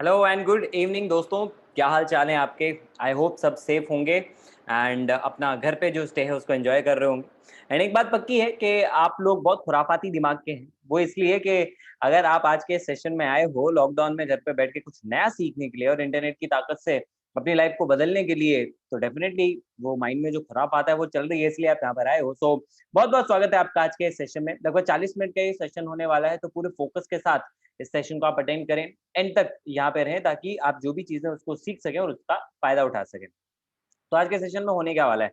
Hello and good evening दोस्तों। क्या हाल चाल है आपके? आई होप सब सेफ होंगे एंड अपना घर पे जो स्टे है उसको एंजॉय कर रहे होंगे। एंड एक बात पक्की है कि आप लोग बहुत खुराफाती दिमाग के हैं। वो इसलिए कि अगर आप आज के सेशन में आए हो लॉकडाउन में घर पे बैठ के कुछ नया सीखने के लिए और इंटरनेट की ताकत से अपनी लाइफ को बदलने के लिए, तो डेफिनेटली वो माइंड में जो खुराफ आता है वो चल रही है, इसलिए आप यहाँ पर आए हो। सो बहुत बहुत स्वागत है आपका आज के इस सेशन में। लगभग 40 मिनट का ये सेशन होने वाला है, तो पूरे फोकस के साथ इस सेशन को आप अटेंड करें, एंड तक यहाँ पे रहें, ताकि आप जो भी चीजें उसको सीख सकें और उसका फायदा उठा सकें। तो आज के सेशन में होने क्या वाला है,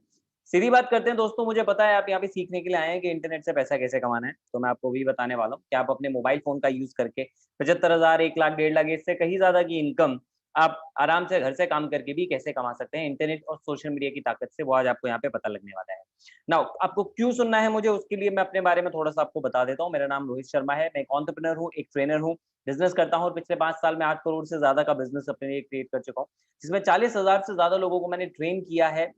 सीधी बात करते हैं दोस्तों। मुझे पता है आप यहाँ पे सीखने के लिए आए हैं कि इंटरनेट से पैसा कैसे कमाना है, तो मैं आपको वही बताने वाला हूँ कि आप अपने मोबाइल फोन का यूज करके 75,000, 1 लाख, 1.5 लाख, इससे कहीं ज्यादा की इनकम आप आराम से घर से काम करके भी कैसे कमा सकते हैं इंटरनेट और सोशल मीडिया की ताकत से। वो आज आपको यहाँ पे पता लगने वाला है। नाउ आपको क्यों सुनना है मुझे, उसके लिए मैं अपने बारे में थोड़ा सा आपको बता देता हूँ। मेरा नाम रोहित शर्मा है, मैं एक एंटरप्रेन्योर हूँ, एक ट्रेनर हूँ, बिजनेस करता हूँ और पिछले 5 साल में 8 करोड़ से ज्यादा का बिजनेस अपने लिए क्रिएट कर चुका हूँ, जिसमें 40,000 से ज्यादा लोगों को मैंने ट्रेन किया है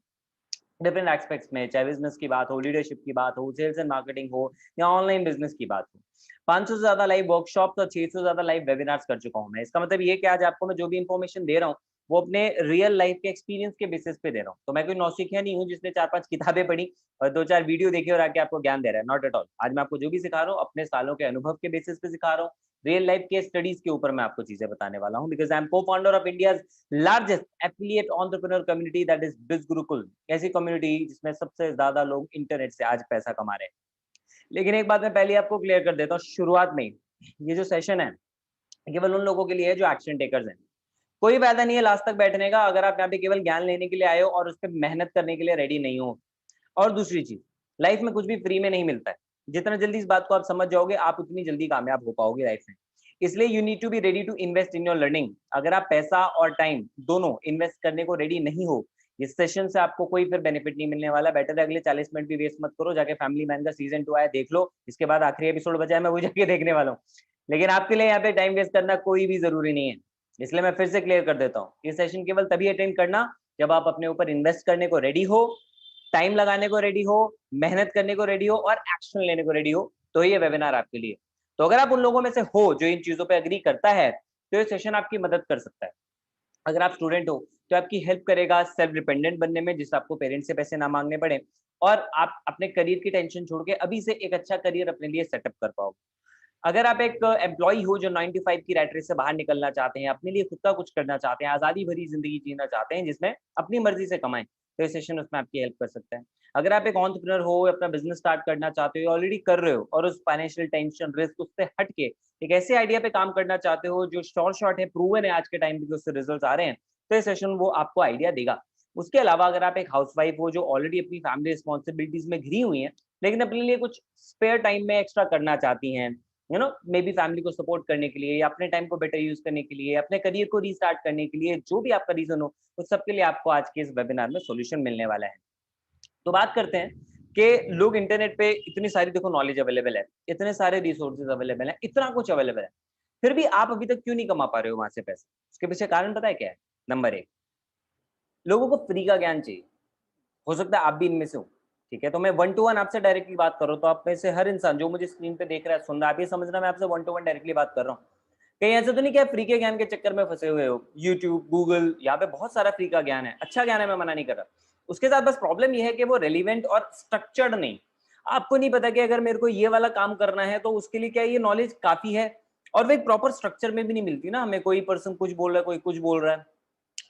डिफरेंट एस्पेक्ट्स में। चाहे बिजनेस की बात हो, लीडरशिप की बात हो, सेल्स एंड मार्केटिंग हो, या ऑनलाइन बिजनेस की बात हो। 500 से ज्यादा लाइव वर्कशॉप और 600 से ज्यादा लाइव वेबिनार्स कर चुका हूं मैं। इसका मतलब ये कि आज आपको मैं जो भी इंफॉर्मेशन दे रहा हूँ वो अपने रियल लाइफ के एक्सपीरियंस के बेसिस पे दे रहा हूँ। तो मैं कोई नौसिखिया नहीं हूँ जिसने 4-5 किताबें पढ़ी और 2-4 वीडियो देखी और आके आपको ज्ञान दे रहा है। Not at all. आज मैं आपको जो भी सिखा रहा हूँ अपने सालों के अनुभव के बेसिस पे सिखा रहा हूँ। रियल लाइफ के स्टडीज के ऊपर मैं आपको चीजें बताने वाला हूँ, बिकॉज आई एम को founder of India largest affiliate entrepreneur community, that is बिज गुरुकुल। ऐसी कम्युनिटी जिसमें सबसे ज्यादा लोग इंटरनेट से आज पैसा कमा रहे हैं। लेकिन एक बात मैं पहले आपको क्लियर कर देता हूँ शुरुआत में ही, ये जो सेशन है केवल उन लोगों के लिए है जो एक्शन टेकर्स हैं। कोई फायदा नहीं है लास्ट तक बैठने का अगर आप यहाँ पे केवल ज्ञान लेने के लिए आए हो और उस पर मेहनत करने के लिए रेडी नहीं हो। और दूसरी चीज, लाइफ में कुछ भी फ्री में नहीं मिलता है। जितना जल्दी इस बात को आप समझ जाओगे आप उतनी जल्दी कामयाब हो पाओगे लाइफ में। इसलिए you need to be ready to invest in your learning. अगर आप पैसा और टाइम दोनों इन्वेस्ट करने को रेडी नहीं हो, इस सेशन से आपको कोई फिर बेनिफिट नहीं मिलने वाला। बेटर है अगले 40 मिनट भी वेस्ट मत करो, जाके फैमिली मैन का सीजन 2 आया देख लो, इसके बाद आखिरी एपिसोड बचा है मैं वो जाके देखने वाला हूँ। लेकिन आपके लिए यहाँ पे टाइम वेस्ट करना कोई भी जरूरी नहीं है। इसलिए मैं फिर से क्लियर कर देता हूँ, ये सेशन केवल तभी अटेंड करना जब आप अपने ऊपर इन्वेस्ट करने को रेडी हो, टाइम लगाने को रेडी हो, मेहनत करने को रेडी हो और एक्शन लेने को रेडी हो, तो ये वेबिनार आपके लिए। तो अगर आप उन लोगों में से हो जो इन चीजों पे एग्री करता है, तो ये सेशन आपकी मदद कर सकता है। अगर आप स्टूडेंट हो तो आपकी हेल्प करेगा सेल्फ डिपेंडेंट बनने में, जिससे आपको पेरेंट्स से पैसे ना मांगने पड़े और आप अपने करियर की टेंशन छोड़ के अभी से एक अच्छा करियर अपने लिए सेटअप कर पाओगे। अगर आप एक एम्प्लॉय हो जो 9 to 5 की रैट रेस से बाहर निकलना चाहते हैं, अपने लिए खुद का कुछ करना चाहते हैं, आजादी भरी जिंदगी जीना चाहते हैं जिसमें अपनी मर्जी से कमाएं, तो ये सेशन उसमें आपकी हेल्प कर सकता है। अगर आप एक एंटरप्रेन्योर हो, अपना बिजनेस स्टार्ट करना चाहते हो, ऑलरेडी कर रहे हो और उस फाइनेंशियल टेंशन रिस्क उससे हट के एक ऐसे आइडिया पे काम करना चाहते हो जो शॉर्ट है, प्रूवन है आज के टाइम पे, उससे रिजल्ट आ रहे हैं, तो ये सेशन वो आपको आइडिया देगा। उसके अलावा अगर आप एक हाउसवाइफ हो जो ऑलरेडी अपनी फैमिली रिस्पॉन्सिबिलिटीज में घिरी हुई है, लेकिन अपने लिए कुछ स्पेयर टाइम में एक्स्ट्रा करना चाहती हैं, मे बी फैमिली को सपोर्ट करने के लिए या अपने टाइम को बेटर यूज करने के लिए, अपने करियर को रीस्टार्ट करने के लिए, जो भी आपका रीजन हो, उस सबके लिए आपको आज के इस वेबिनार में सॉल्यूशन मिलने वाला है। तो बात करते हैं कि लोग इंटरनेट पे इतनी सारी देखो नॉलेज अवेलेबल है, इतने सारे रिसोर्सेज अवेलेबल है, इतना कुछ अवेलेबल है, फिर भी आप अभी तक क्यों नहीं कमा पा रहे हो वहां से पैसे? उसके पीछे कारण पता है क्या है? नंबर एक, लोगों को फ्री का ज्ञान चाहिए। हो सकता है आप भी इनमें से हो, ठीक है? तो मैं वन टू वन आपसे डायरेक्टली बात कर रहा हूँ, तो आप में से हर इंसान जो मुझे स्क्रीन पे देख रहा है, सुन रहा है, आप ये समझना मैं आपसे वन टू वन डायरेक्टली बात कर रहा हूँ। कहीं ऐसा तो नहीं कि आप फ्री के ज्ञान के चक्कर में फंसे हुए हो? यूट्यूब, गूगल, यहाँ पे बहुत सारा फ्री का ज्ञान है, अच्छा ज्ञान है, मैं मना नहीं कर रहा। उसके साथ बस प्रॉब्लम ये है कि वो रेलिवेंट और स्ट्रक्चर्ड नहीं। आपको नहीं पता कि अगर मेरे को ये वाला काम करना है तो उसके लिए क्या ये नॉलेज काफी है, और वो एक प्रॉपर स्ट्रक्चर में भी नहीं मिलती ना हमें। कोई पर्सन कुछ बोल रहा है, कोई कुछ बोल रहा है।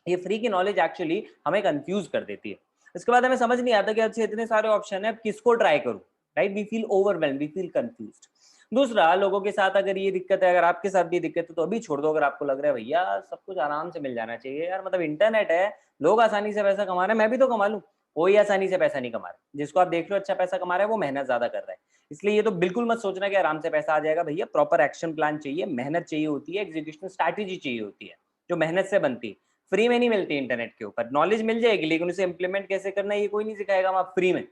ये फ्री की नॉलेज एक्चुअली हमें कंफ्यूज कर देती है। इसके बाद हमें समझ नहीं आता कि अच्छे इतने सारे ऑप्शन है, अब किसको ट्राई करूं, right? We feel overwhelm, we feel confused. दूसरा, लोगों के साथ अगर ये दिक्कत है, अगर आपके साथ भी दिक्कत है, तो अभी छोड़ दो। अगर आपको लग रहा है भैया सब कुछ आराम से मिल जाना चाहिए यार, मतलब इंटरनेट है, लोग आसानी से पैसा कमा रहे हैं, मैं भी तो कमा लूं। कोई आसानी से पैसा नहीं कमा रहा। जिसको आप देख रहे हो अच्छा पैसा कमा रहा है, वो मेहनत ज्यादा कर रहा है। इसलिए ये तो बिल्कुल मत सोचना कि आराम से पैसा आ जाएगा। भैया प्रॉपर एक्शन प्लान चाहिए, मेहनत चाहिए होती है, एग्जीक्यूशन स्ट्रैटेजी चाहिए होती है, जो मेहनत से बनती है। फ्री में नहीं मिलती। इंटरनेट के ऊपर नॉलेज मिल जाएगी, लेकिन उसे इंप्लीमेंट कैसे करना है ये कोई नहीं सिखाएगा आप फ्री में।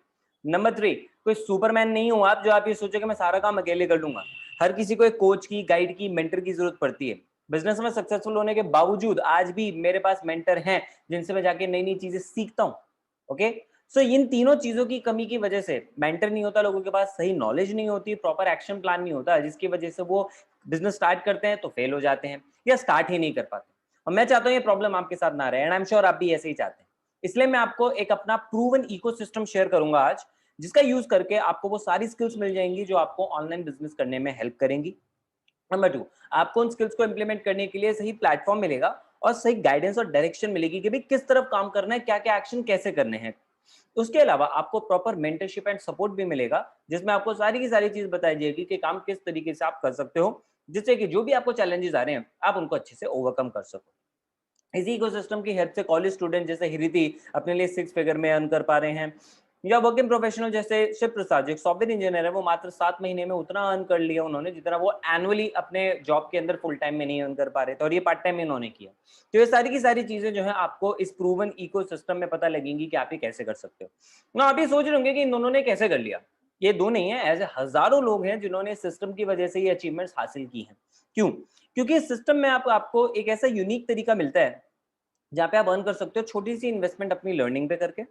नंबर 3, कोई सुपरमैन नहीं हो आप जो आप ये सोचो कि मैं सारा काम अकेले कर लूंगा। हर किसी को एक कोच की, गाइड की, मेंटर की जरूरत पड़ती है। बिजनेस में सक्सेसफुल होने के बावजूद आज भी मेरे पास मेंटर हैं जिनसे मैं जाके नई नई चीजें सीखता हूँ। ओके, सो इन तीनों चीजों की कमी की वजह से मेंटर नहीं होता, लोगों के पास सही नॉलेज नहीं होती, प्रॉपर एक्शन प्लान नहीं होता, जिसकी वजह से वो बिजनेस स्टार्ट करते हैं तो फेल हो जाते हैं या स्टार्ट ही नहीं कर पाते। और मैं चाहता हूँ ये प्रॉब्लम आपके साथ ना रहे, एंड आई एम श्योर आप भी ऐसे ही चाहते हैं। इसलिए मैं आपको एक अपना प्रूवन इकोसिस्टम शेयर करूंगा आज, जिसका यूज करके आपको वो सारी स्किल्स मिल जाएंगी जो आपको ऑनलाइन बिजनेस करने में हेल्प करेंगी। नंबर 2, आपको उन स्किल्स को इंप्लीमेंट करने के लिए सही प्लेटफॉर्म मिलेगा और सही गाइडेंस और डायरेक्शन मिलेगी कि भाई किस तरफ काम करना है, क्या क्या एक्शन कैसे करने हैं। उसके अलावा आपको प्रॉपर मेंटरशिप एंड सपोर्ट भी मिलेगा, जिसमें आपको सारी की सारी चीज बताई जाएगी कि काम किस तरीके से आप कर सकते हो, जिससे कि जो भी आपको चैलेंजेस आ रहे हैं आप उनको अच्छे से ओवरकम कर सको। इसी इकोसिस्टम की हेल्प से कॉलेज स्टूडेंट जैसे हिरिति अपने लिए 6 फिगर में अर्न कर पा रहे हैं, या वर्किंग प्रोफेशनल जैसे शिव प्रसाद जो एक सॉफ्टवेयर इंजीनियर है, वो मात्र 7 महीने में उतना अर्न कर लिया उन्होंने जितना वो एनुअली अपने जॉब के अंदर फुल टाइम में नहीं अर्न कर पा रहे थे, और ये पार्ट टाइम में उन्होंने किया। तो ये सारी की सारी चीजें जो है आपको इस प्रूवन इकोसिस्टम में पता लगेंगी कि आप ये कैसे कर सकते हो ना। आप ये सोच रहे होंगे कि इन दोनों ने कैसे कर लिया। ये दो नहीं है, ऐसे हजारों लोग हैं जिन्होंने इस सिस्टम की वजह से ये अचीवमेंट्स हासिल की हैं। क्यों? क्योंकि इस सिस्टम में आपको एक ऐसा यूनिक तरीका मिलता है जहाँ पे आप अर्न कर सकते हो छोटी सी इन्वेस्टमेंट अपनी लर्निंग पे करके,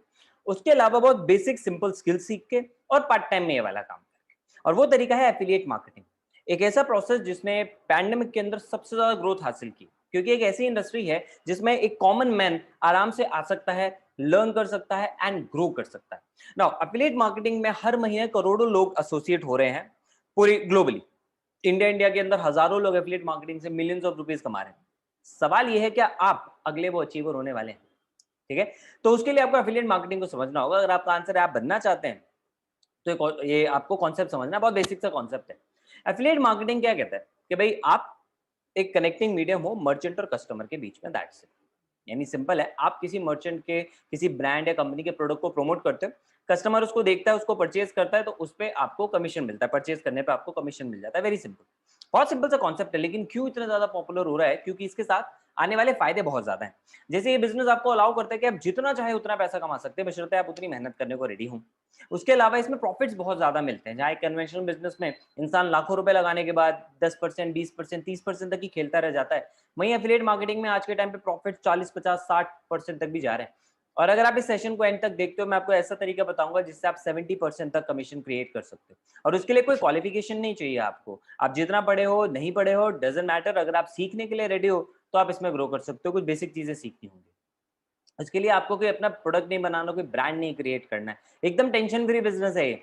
उसके अलावा बहुत बेसिक सिंपल स्किल सीख के, और पार्ट टाइम में ये वाला काम करके। और वो तरीका है एफिलिएट मार्केटिंग, एक ऐसा प्रोसेस जिसने पैंडेमिक के अंदर सबसे ज्यादा ग्रोथ हासिल की, क्योंकि एक ऐसी इंडस्ट्री है जिसमें एक कॉमन मैन आराम से आ सकता है, लर्न कर सकता है एंड ग्रो कर सकता है। नाउ एफिलिएट मार्केटिंग में हर महीने करोड़ों लोग एसोसिएट हो रहे हैं पूरी ग्लोबली। इंडिया के अंदर हजारों लोग एफिलिएट मार्केटिंग से मिलियंस ऑफ रुपीज कमा रहे हैं। सवाल यह है क्या आप अगले वो अचीवर होने वाले हैं? ठीक है, तो उसके लिए आपको एफिलिएट मार्केटिंग को समझना होगा। अगर आपका आंसर है आप बनना चाहते हैं, तो ये आपको कॉन्सेप्ट समझना, बहुत बेसिक सा कॉन्सेप्ट है। एफिलिएट मार्केटिंग क्या कहता है कि भाई आप एक कनेक्टिंग मीडियम हो मर्चेंट और कस्टमर के बीच में, दैट्स इट। यानी सिंपल है, आप किसी मर्चेंट के किसी ब्रांड या कंपनी के प्रोडक्ट को प्रमोट करते हो, कस्टमर उसको देखता है, उसको परचेज करता है, तो उस पर आपको कमीशन मिलता है, परचेज करने पे आपको कमीशन मिल जाता है। वेरी सिंपल, बहुत सिंपल सा कॉन्सेप्ट है। लेकिन क्यों इतना ज्यादा पॉपुलर हो रहा है? क्योंकि इसके साथ आने वाले फायदे बहुत ज्यादा हैं। जैसे ये बिजनेस आपको अलाउ करता है कि आप जितना चाहे उतना पैसा कमा सकते हैं, बशर्ते आप उतनी मेहनत करने को रेडी हो। उसके अलावा इसमें प्रॉफिट्स बहुत ज्यादा मिलते हैं। जहाँ एक कन्वेंशनल बिजनेस में इंसान लाखों रुपए लगाने के बाद 10%, 20%, 30% तक ही खेलता रह जाता है, वहीं एफिलिएट मार्केटिंग में आज के टाइम पे प्रॉफिट 40, 50, 60% तक भी जा रहे हैं। और अगर आप इस सेशन को एंड तक देखते हो, मैं आपको ऐसा तरीका बताऊंगा जिससे आप 70% तक कमीशन क्रिएट कर सकते हो। और उसके लिए कोई क्वालिफिकेशन नहीं चाहिए आपको, आप जितना पढ़े हो नहीं पढ़े हो डजेंट मैटर। अगर आप सीखने के लिए रेडी हो तो आप इसमें ग्रो कर सकते हो। कुछ बेसिक चीजें सीखनी होंगी। उसके लिए आपको कोई अपना प्रोडक्ट नहीं बनाना, कोई ब्रांड नहीं क्रिएट करना है, एकदम टेंशन फ्री बिजनेस है ये।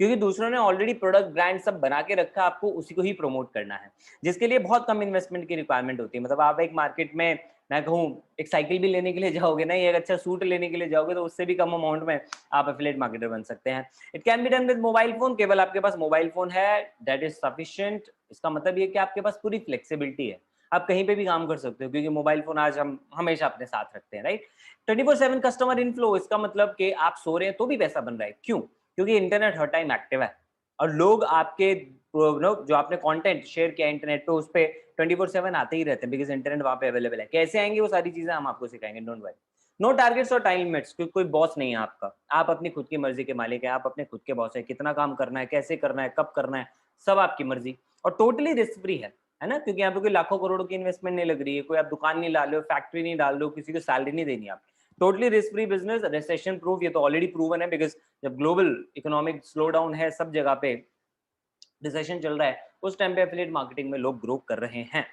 क्योंकि दूसरों ने ऑलरेडी प्रोडक्ट ब्रांड सब बना के रखा है, आपको उसी को ही प्रमोट करना है, जिसके लिए बहुत कम इन्वेस्टमेंट की रिक्वायरमेंट होती है। मतलब आप एक मार्केट में, मैं कहूँ, एक साइकिल भी लेने के लिए जाओगे ना, एक अच्छा सूट लेने के लिए जाओगे, तो उससे भी कम अमाउंट में आप एफिलिएट मार्केटर बन सकते हैं। It can be done with mobile phone, केवल आपके पास मोबाइल फोन है, दैट इज सफिशिएंट। इसका मतलब ये कि आपके पास पूरी फ्लेक्सिबिलिटी है, आप कहीं पे भी काम कर सकते हो, क्योंकि मोबाइल फोन आज हम हमेशा अपने साथ रखते हैं, राइट। 24/7 कस्टमर इनफ्लो, इसका मतलब कि आप सो रहे हैं तो भी पैसा बन रहा है। क्यों? क्योंकि इंटरनेट हर टाइम एक्टिव है, और लोग आपके जो आपने कंटेंट शेयर किया इंटरनेट पे, उस पे 24/7 आते ही रहते हैं, बिकॉज इंटरनेट वहां पे अवेलेबल है। कैसे आएंगे वो सारी चीजें हम आपको सिखाएंगे, डोंट वरी। नो टारगेट्स और टाइम लिमिट्स, क्योंकि कोई बॉस नहीं है आपका, आप अपनी खुद की मर्जी के मालिक है, आप अपने खुद के बॉस है। कितना काम करना है, कैसे करना है, कब करना है, सब आपकी मर्जी। और टोटली रिस्क फ्री है ना, क्योंकि यहाँ पे कोई लाखों करोड़ों की इन्वेस्टमेंट नहीं लग रही है, कोई आप दुकान नहीं डाल रहे हो, फैक्ट्री नहीं डाल रहे हो, किसी को सैलरी नहीं देनी आप। Totally risk free business, recession proof, ये तो ऑलरेडी प्रूवन है, बिकॉज जब ग्लोबल इकोनॉमिक स्लो डाउन है, सब जगह पे रिसेशन चल रहा है, उस टाइम पे एफिलिएट मार्केटिंग में लोग ग्रो कर रहे हैं।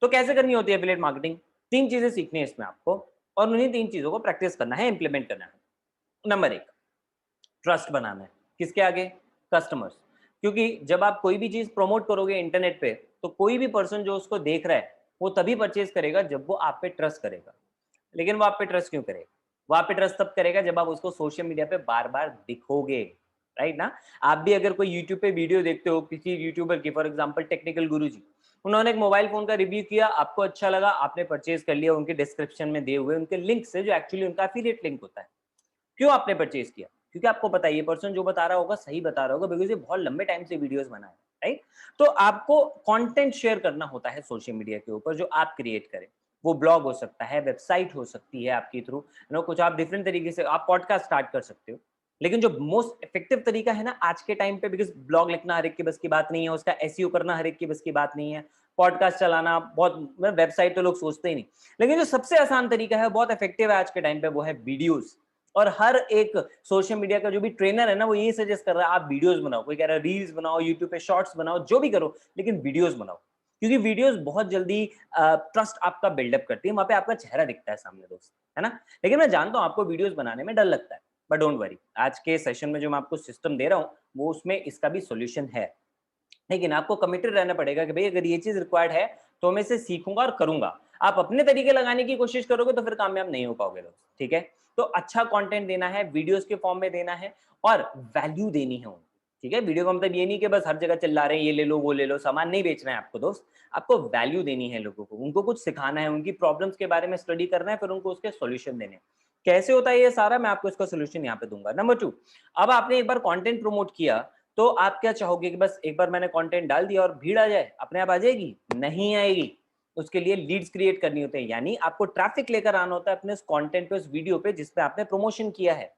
तो कैसे करनी होती है एफिलिएट मार्केटिंग? 3 चीजें सीखनी है इसमें आपको, और उन्हीं 3 चीजों को प्रैक्टिस करना है, इंप्लीमेंट करना है। नंबर 1, ट्रस्ट बनाना है। किसके आगे? कस्टमर्स। क्योंकि जब आप कोई भी चीज प्रमोट करोगे इंटरनेट पे, तो कोई भी पर्सन जो उसको देख रहा है वो तभी परचेज करेगा जब वो आप पे ट्रस्ट करेगा। लेकिन वो आप पे ट्रस्ट क्यों करेगा? वो आप पे ट्रस्ट तब करेगा जब आप उसको सोशल मीडिया पे बार बार दिखोगे, राइट ना। आप भी अगर कोई यूट्यूब पे वीडियो देखते हो किसी यूट्यूबर की, फॉर एग्जांपल टेक्निकल गुरुजी, उन्होंने एक मोबाइल फोन का रिव्यू किया, आपको अच्छा लगा, आपने परचेज कर लिया उनके डिस्क्रिप्शन में दिए हुए उनके लिंक से, जो एक्चुअली उनका एफिलिएट लिंक होता है। क्यों आपने परचेज किया? क्योंकि आपको पता है ये पर्सन जो बता रहा होगा सही बता रहा होगा, बिकॉज ये बहुत लंबे टाइम से वीडियोस बना है, राइट। तो आपको कंटेंट शेयर करना होता है सोशल मीडिया के ऊपर, जो आप क्रिएट करें। वो ब्लॉग हो सकता है, वेबसाइट हो सकती है आपकी थ्रू, कुछ आप डिफरेंट तरीके से आप पॉडकास्ट स्टार्ट कर सकते हो। लेकिन जो मोस्ट इफेक्टिव तरीका है ना आज के टाइम पे, बिकॉज ब्लॉग लिखना हर एक की बस की बात नहीं है, उसका एसईओ करना हर एक की बस की बात नहीं है, पॉडकास्ट चलाना बहुत, वेबसाइट तो लोग सोचते ही नहीं। लेकिन जो सबसे आसान तरीका है, बहुत इफेक्टिव है आज के टाइम पे, वो है वीडियोस। और हर एक सोशल मीडिया का जो भी ट्रेनर है ना, वो यही सजेस्ट कर रहा है आप वीडियोस बनाओ। कोई कह रहा है रील्स बनाओ, यूट्यूब पे शॉर्ट्स बनाओ, जो भी करो, लेकिन वीडियोस बनाओ। क्योंकि वीडियोस बहुत जल्दी ट्रस्ट आपका बिल्डअप करती है, वहां पे आपका चेहरा दिखता है सामने दोस्त, है ना। लेकिन मैं जानता हूँ आपको वीडियोस बनाने में डर लगता है, बट डोंट वरी, आज के सेशन में जो मैं आपको सिस्टम दे रहा हूँ वो उसमें इसका भी सोल्यूशन है। लेकिन आपको कमिटेड रहना पड़ेगा कि भाई अगर ये चीज रिक्वायर्ड है तो मैं इसे सीखूंगा और करूंगा। आप अपने तरीके लगाने की कोशिश करोगे तो फिर कामयाब नहीं हो पाओगे दोस्त, ठीक है। तो अच्छा कंटेंट देना है, वीडियोस के फॉर्म में देना है और वैल्यू देनी है उनको, ठीक है। वीडियो का मतलब ये नहीं कि बस हर जगह चिल्ला रहे हैं ये ले लो वो ले लो, सामान नहीं बेचना है आपको दोस्त, आपको वैल्यू देनी है लोगों को, उनको कुछ सिखाना है, उनकी प्रॉब्लम्स के बारे में स्टडी करना है, फिर उनको उसके सॉल्यूशन देने हैं। कैसे होता है ये सारा, मैं आपको इसका सोल्यूशन यहाँ पे दूंगा। नंबर 2, अब आपने एक बार कंटेंट प्रमोट किया तो आप क्या चाहोगे कि बस एक बार मैंने कंटेंट डाल दिया और भीड़ आ जाए, अपने आप आ जाएगी? नहीं आएगी। उसके लिए लीड्स क्रिएट करनी होते हैं, यानी आपको ट्रैफिक लेकर आना होता है अपने उस कंटेंट पे, उस वीडियो पे जिस पे आपने प्रमोशन किया है।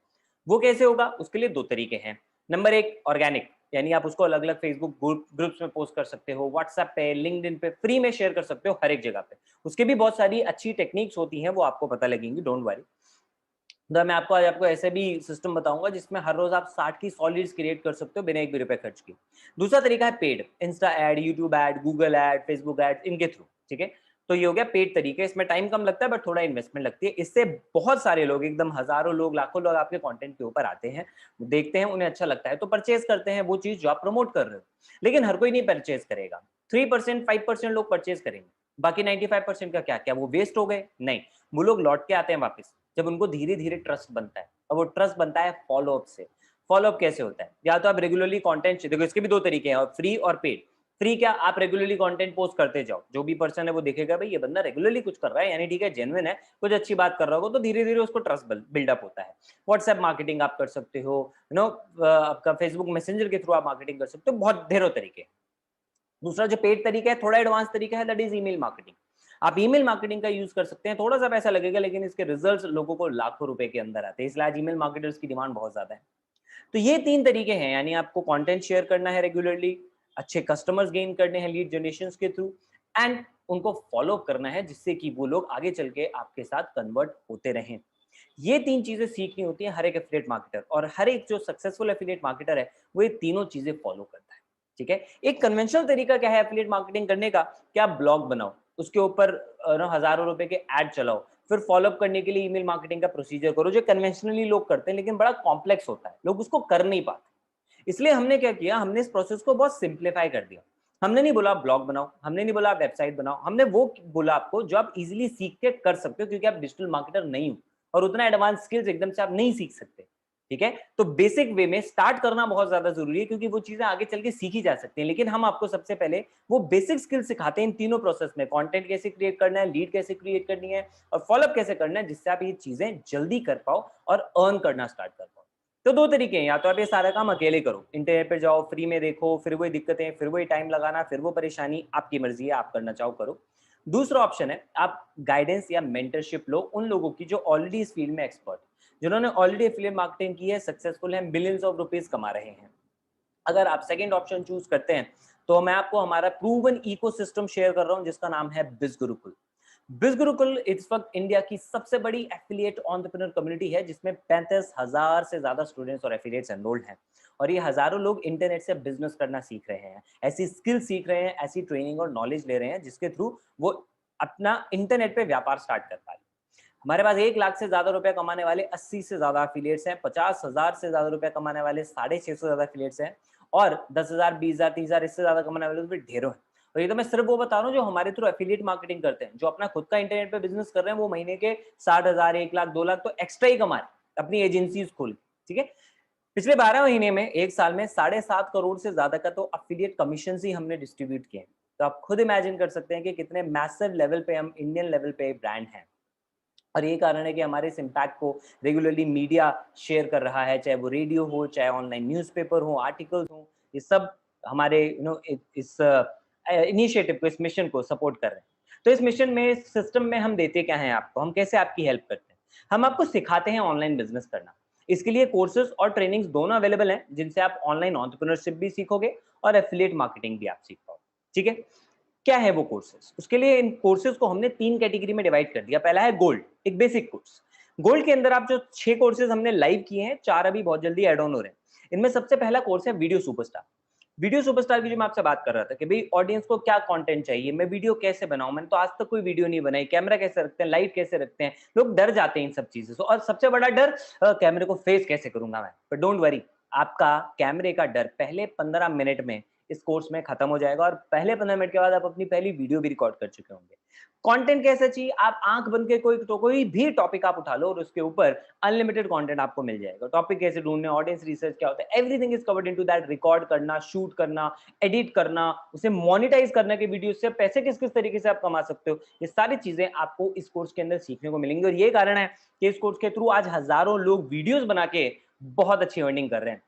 वो कैसे होगा? उसके लिए दो तरीके हैं। नंबर 1 ऑर्गेनिक, यानी आप उसको अलग अलग फेसबुक ग्रुप्स में पोस्ट कर सकते हो, व्हाट्सएप पे, लिंक्डइन पे फ्री में शेयर कर सकते हो हर एक जगह पे। उसके भी बहुत सारी अच्छी टेक्निक्स होती हैं, वो आपको पता लगेंगी, डोंट वरी। तो मैं आपको आज आपको ऐसे भी सिस्टम बताऊंगा जिसमें हर रोज आप 60 की 100 लीड्स क्रिएट कर सकते हो बिना एक भी रुपए खर्च किए। दूसरा तरीका है paid, insta ad, YouTube ad, Google ad, Facebook ad, इनके थ्रू, ठीक है। तो ये हो गया पेड तरीके, इसमें टाइम कम लगता है बट थोड़ा इन्वेस्टमेंट लगती है। इससे बहुत सारे लोग, एकदम हजारों लोग, लाखों लोग आपके कंटेंट के ऊपर आते हैं, देखते हैं, उन्हें अच्छा लगता है तो परचेज करते हैं वो चीज जो आप प्रमोट कर रहे हो। लेकिन हर कोई नहीं परचेज करेगा, 3% 5% लोग परचेज करेंगे, बाकी 95% का क्या क्या वो वेस्ट हो गए? नहीं, वो लोग लौट के आते हैं वापस जब उनको धीरे धीरे ट्रस्ट बनता है। और वो ट्रस्ट बनता है फॉलोअप से। फॉलोअप कैसे होता है? या तो आप रेगुलरली कंटेंट, देखो इसके भी दो तरीके हैं, फ्री और पेड। फ्री क्या, आप रेगुलरली कंटेंट पोस्ट करते जाओ, जो भी पर्सन है वो देखेगा भाई ये बंदा रेगुलरली कुछ कर रहा है, यानी ठीक है, जेन्युइन है, कुछ अच्छी बात कर रहा होगा, तो धीरे धीरे उसको ट्रस्ट बिल्डअप होता है। व्हाट्सएप मार्केटिंग आप कर सकते हो, आपका फेसबुक मैसेंजर के थ्रू आप मार्केटिंग कर सकते हो, बहुत ढेरों तरीके। दूसरा जो पेड तरीका है, थोड़ा एडवांस तरीका है, दैट इज ईमेल मार्केटिंग। आप ईमेल मार्केटिंग का यूज कर सकते हैं, थोड़ा सा पैसा लगेगा लेकिन इसके रिजल्ट्स लोगों को लाखों रुपए के अंदर आते हैं, इसलिए आज ईमेल मार्केटर्स की डिमांड बहुत ज्यादा है। तो ये 3 तरीके हैं, यानी आपको कंटेंट शेयर करना है रेगुलरली, अच्छे कस्टमर्स गेन करने हैं लीड जनरेशन के थ्रू, एंड उनको फॉलो करना है जिससे कि वो लोग आगे चल के आपके साथ कन्वर्ट होते रहें। ये 3 चीजें सीखनी होती है हर एक एफिलिएट मार्केटर, और हर एक जो सक्सेसफुल एफिलिएट मार्केटर है वो ये तीनों चीजें फॉलो करता है, ठीक है। एक कन्वेंशनल तरीका क्या है एफिलिएट मार्केटिंग करने का? क्या आप ब्लॉग बनाओ, उसके ऊपर हजारों रुपए के एड चलाओ, फिर फॉलोअप करने के लिए ईमेल मार्केटिंग का प्रोसीजर करो, जो कन्वेंशनली लोग करते हैं लेकिन बड़ा कॉम्प्लेक्स होता है, लोग उसको कर नहीं पाते। इसलिए हमने क्या किया, हमने इस प्रोसेस को बहुत सिंप्लीफाई कर दिया। हमने नहीं बोला आप ब्लॉग बनाओ, हमने नहीं बोला आप वेबसाइट बनाओ, हमने वो बोला आपको जो आप इजीली सीख के कर सकते हो, क्योंकि आप डिजिटल मार्केटर नहीं हो और उतना एडवांस स्किल्स एकदम से आप नहीं सीख सकते, ठीक है। तो बेसिक वे में स्टार्ट करना बहुत ज्यादा जरूरी है, क्योंकि वो चीजें आगे चल के सीखी जा सकती हैं। लेकिन हम आपको सबसे पहले वो बेसिक स्किल्स सिखाते हैं इन तीनों प्रोसेस में, कंटेंट कैसे क्रिएट करना है, लीड कैसे क्रिएट करनी है और फॉलोअप कैसे करना है, जिससे आप ये चीजें जल्दी कर पाओ और अर्न करना स्टार्ट कर पाओ। तो दो तरीके हैं, या तो आप ये सारा काम अकेले करो, इंटरनेट पे जाओ, फ्री में देखो, फिर वही दिक्कतें, फिर वही टाइम लगाना, फिर वो परेशानी, आपकी मर्जी है, आप करना चाहो करो। दूसरा ऑप्शन है आप गाइडेंस या मेंटरशिप लो उन लोगों की जो ऑलरेडी इस फील्ड में एक्सपर्ट, जिन्होंने ऑलरेडी एफिलिएट मार्केटिंग की है, सक्सेसफुल है, बिलियंस ऑफ रुपीज कमा रहे हैं। अगर आप सेकंड ऑप्शन चूज करते हैं तो मैं आपको हमारा प्रूवन इकोसिस्टम शेयर कर रहा हूं जिसका नाम है बिज गुरुकुल। बिज गुरुकुल इस वक्त इंडिया की सबसे बड़ी एफिलिएट एंटरप्रेन्योर कम्युनिटी है, जिसमें 35,000 से ज्यादा स्टूडेंट्स और एफिलिएट्स एनरोल्ड हैं। और ये हजारों लोग इंटरनेट से बिजनेस करना सीख रहे हैं, ऐसी स्किल सीख रहे हैं, ऐसी ट्रेनिंग और नॉलेज ले रहे हैं जिसके थ्रू वो अपना इंटरनेट पे व्यापार स्टार्ट कर पा रहे हैं। हमारे पास 1 लाख से ज्यादा रुपए कमाने वाले 80 से ज्यादा एफिलिएट्स हैं, 50,000 से ज्यादा रुपए कमाने वाले 650 से ज्यादा एफिलिएट्स हैं, और 10,000 20,000 30,000 इससे ज्यादा कमाने वाले तो फिर ढेरों हैं। और ये तो मैं सिर्फ वो बता रहा हूँ जो हमारे थ्रू एफिलिएट मार्केटिंग करते हैं, जो अपना खुद का इंटरनेट पे बिजनेस कर रहे हैं वो महीने के 60,000 1 लाख 2 लाख तो एक्स्ट्रा ही कमा रहे हैं अपनी एजेंसीज खोल, ठीक है। पिछले 12 महीने में, एक साल में 7.5 करोड़ से ज्यादा का तो एफिलिएट कमीशन ही हमने डिस्ट्रीब्यूट किए हैं। तो आप खुद इमेजिन कर सकते हैं कि कितने मैसिव लेवल पे हम इंडियन लेवल पे ब्रांड हैं। और ये कारण है कि हमारे इस इम्पैक्ट को रेगुलरली मीडिया शेयर कर रहा है, चाहे वो रेडियो हो, चाहे ऑनलाइन न्यूज़पेपर हो, आर्टिकल्स हो, ये सब हमारे इस इनिशिएटिव को, इस मिशन को सपोर्ट कर रहे हैं। तो इस मिशन में, इस सिस्टम में हम देते क्या हैं आपको, हम कैसे आपकी हेल्प करते हैं? हम आपको सिखाते हैं ऑनलाइन बिजनेस करना। इसके लिए कोर्सेज और ट्रेनिंग्स दोनों अवेलेबल हैं, जिनसे आप ऑनलाइन एंटरप्रेन्योरशिप भी सीखोगे और एफिलिएट मार्केटिंग भी आप सीख पाओगे, ठीक है। क्या है वो कोर्सेज? उसके लिए इन कोर्सेज को हमने 3 कैटेगरी में डिवाइड कर दिया। पहला है गोल्ड, एक बेसिक कोर्स। गोल्ड के अंदर आप जो 6 कोर्सेज हमने लाइव किए हैं, 4 अभी बहुत जल्दी ऐड ऑन हो रहे हैं। इनमें सबसे पहला कोर्स है वीडियो सुपरस्टार। वीडियो सुपरस्टार की जो मैं आपसे बात कर रहा था कि भाई ऑडियंस को क्या कंटेंट चाहिए, मैं वीडियो कैसे बनाऊं, मैंने तो आज तक कोई वीडियो नहीं बनाई, कैमरा कैसे रखते हैं, लाइट कैसे रखते हैं, लोग डर जाते हैं इन सब चीजों से। और सबसे बड़ा डर कैमरे को फेस कैसे करूंगा मैं। पर डोंट वरी, आपका कैमरे का डर पहले 15 मिनट में इस कोर्स में खत्म हो जाएगा और पहले 15 मिनट के बाद आप अपनी पहली वीडियो भी रिकॉर्ड कर चुके होंगे। कंटेंट कैसा चाहिए, आप आंख बंद के कोई भी टॉपिक आप उठा लो और उसके ऊपर अनलिमिटेड कंटेंट आपको मिल जाएगा। टॉपिक कैसे ढूंढने, ऑडियंस रिसर्च क्या होता है, everything is covered into that. Record करना, शूट करना, एडिट करना, उसे मोनेटाइज करने के वीडियो से पैसे किस किस तरीके से आप कमा सकते हो, ये सारी चीजें आपको इस कोर्स के अंदर सीखने को मिलेंगी। और ये कारण है कि इस कोर्स के थ्रू आज हजारों लोग वीडियोस बना के बहुत अच्छी अर्निंग कर रहे हैं।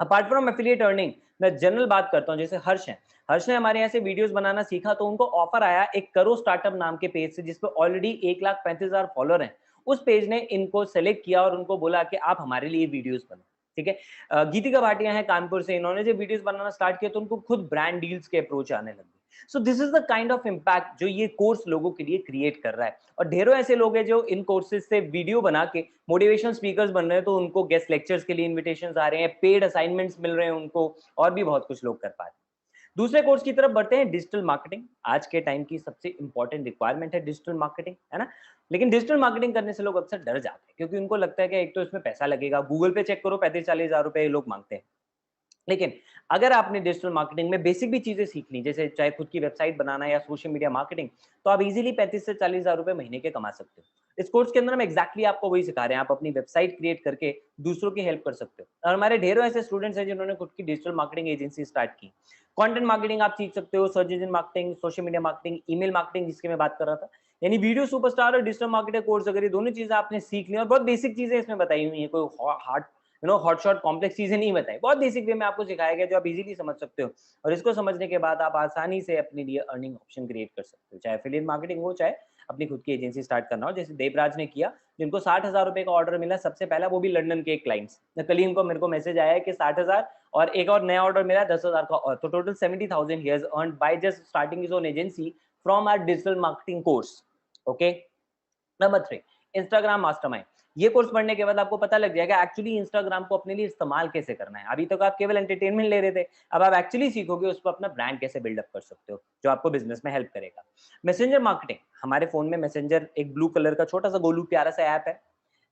अपार्ट फ्रॉम एफिलिएट अर्निंग, मैं जनरल बात करता हूं, जैसे हर्ष है, हर्ष ने हमारे यहाँ से वीडियोस बनाना सीखा तो उनको ऑफर आया एक करो स्टार्टअप नाम के पेज से, जिसपे ऑलरेडी 1,35,000 फॉलोअर हैं। उस पेज ने इनको सेलेक्ट किया और उनको बोला कि आप हमारे लिए वीडियोस बनाओ। ठीक है, गीतिका भाटिया है कानपुर से, इन्होंने जब वीडियोस बनाना स्टार्ट किया तो उनको खुद ब्रांड डील्स के अप्रोच आने लगे। सो this is the kind of impact जो ये कोर्स लोगों के लिए क्रिएट कर रहा है। और ढेरों ऐसे लोग हैं जो इन कोर्सेज से वीडियो बना के मोटिवेशनल स्पीकर्स बन रहे हैं, तो उनको गेस्ट लेक्चर्स के लिए इन्विटेशंस आ रहे हैं, पेड असाइनमेंट्स मिल रहे हैं उनको, और भी बहुत कुछ लोग कर पा रहे हैं। दूसरे कोर्स की तरफ बढ़ते हैं, डिजिटल मार्केटिंग। आज के टाइम की सबसे इंपॉर्टेंट रिक्वायरमेंट है डिजिटल मार्केटिंग, है ना। लेकिन डिजिटल मार्केटिंग करने से लोग अक्सर डर जाते हैं, क्योंकि उनको लगता है कि एक तो इसमें पैसा लगेगा, गूगल पे चेक करो 35-40 हज़ार रुपए लोग मांगते हैं। लेकिन अगर आपने डिजिटल मार्केटिंग में बेसिक भी चीजें सीख ली, जैसे चाहे खुद की वेबसाइट बनाना या सोशल मीडिया मार्केटिंग, तो आप इजीली 35 से 40 हज़ार रुपए महीने के कमा सकते हो। इस कोर्स के अंदर हम एक्जैक्टली आपको वही सिखा रहे हैं, आप अपनी वेबसाइट क्रिएट करके दूसरों की हेल्प कर सकते हो। और हमारे ढेरों ऐसे स्टूडेंट्स हैं जिन्होंने खुद की डिजिटल मार्केटिंग एजेंसी स्टार्ट की। कंटेंट मार्केटिंग आप सीख सकते हो, search engine marketing, social media marketing, email marketing जिसकी मैं बात कर रहा था। यानी वीडियो सुपरस्टार और डिजिटल मार्केटिंग कोर्स, अगर ये दोनों चीजें आपने सीख ली, और बहुत बेसिक चीजें इसमें बताई हुई है, कोई हार्ड हॉट शॉट कॉम्प्लेक्स चीजें नहीं बताई, बहुत बेसिक वे में आपको सिखाया गया जो आप इजीली समझ सकते हो। और इसको समझने के बाद आप आसानी से अपने लिए अर्निंग ऑप्शन क्रिएट कर सकते हो, चाहे एफिलिएट मार्केटिंग हो, चाहे अपनी खुद की एजेंसी स्टार्ट करना हो, जैसे देवराज ने किया, जिनको 60,000 रुपए का ऑर्डर मिला सबसे पहला, वो भी लंदन के एक क्लाइंट्स। कल ही उनको मेरे को मैसेज आया है कि 60,000 और एक और नया ऑर्डर मिला 10,000 का, और तो टोटल 70,000 ही has earned by just starting his own agency from our digital marketing course. Okay, number 3, Instagram mastermind. ये कोर्स पढ़ने के बाद आपको पता लग जाएगा एक्चुअली इंस्टाग्राम को अपने लिए इस्तेमाल कैसे करना है। अभी तक आप केवल एंटरटेनमेंट ले रहे थे, अब आप एक्चुअली सीखोगे उस पर अपना ब्रांड कैसे बिल्डअप कर सकते हो, जो आपको बिजनेस में हेल्प करेगा। मैसेंजर मार्केटिंग, हमारे फोन में मैसेंजर एक ब्लू कलर का छोटा सा गोलू प्यारा सा ऐप है,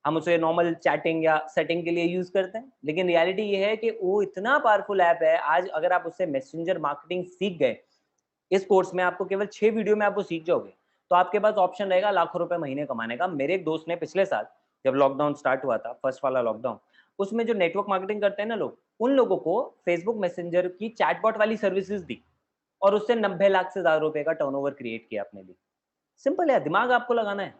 हम उसे नॉर्मल चैटिंग या सेटिंग के लिए यूज करते हैं, लेकिन रियलिटी ये है कि वो इतना पावरफुल ऐप है। आज अगर आप उससे मैसेंजर मार्केटिंग सीख गए, इस कोर्स में आपको केवल 6 वीडियो में आप वो सीख जाओगे, तो आपके पास ऑप्शन रहेगा लाखों रुपए महीने कमाने का। मेरे एक दोस्त ने पिछले साल, जब लॉकडाउन स्टार्ट हुआ था, फर्स्ट वाला लॉकडाउन, उसमें जो नेटवर्क मार्केटिंग करते हैं ना लोग, उन लोगों को फेसबुक मैसेंजर की चैटबॉट वाली सर्विसेज दी और उससे 90 लाख से ज्यादा रुपए का टर्नओवर क्रिएट किया अपने लिए। सिंपल है, दिमाग आपको लगाना है।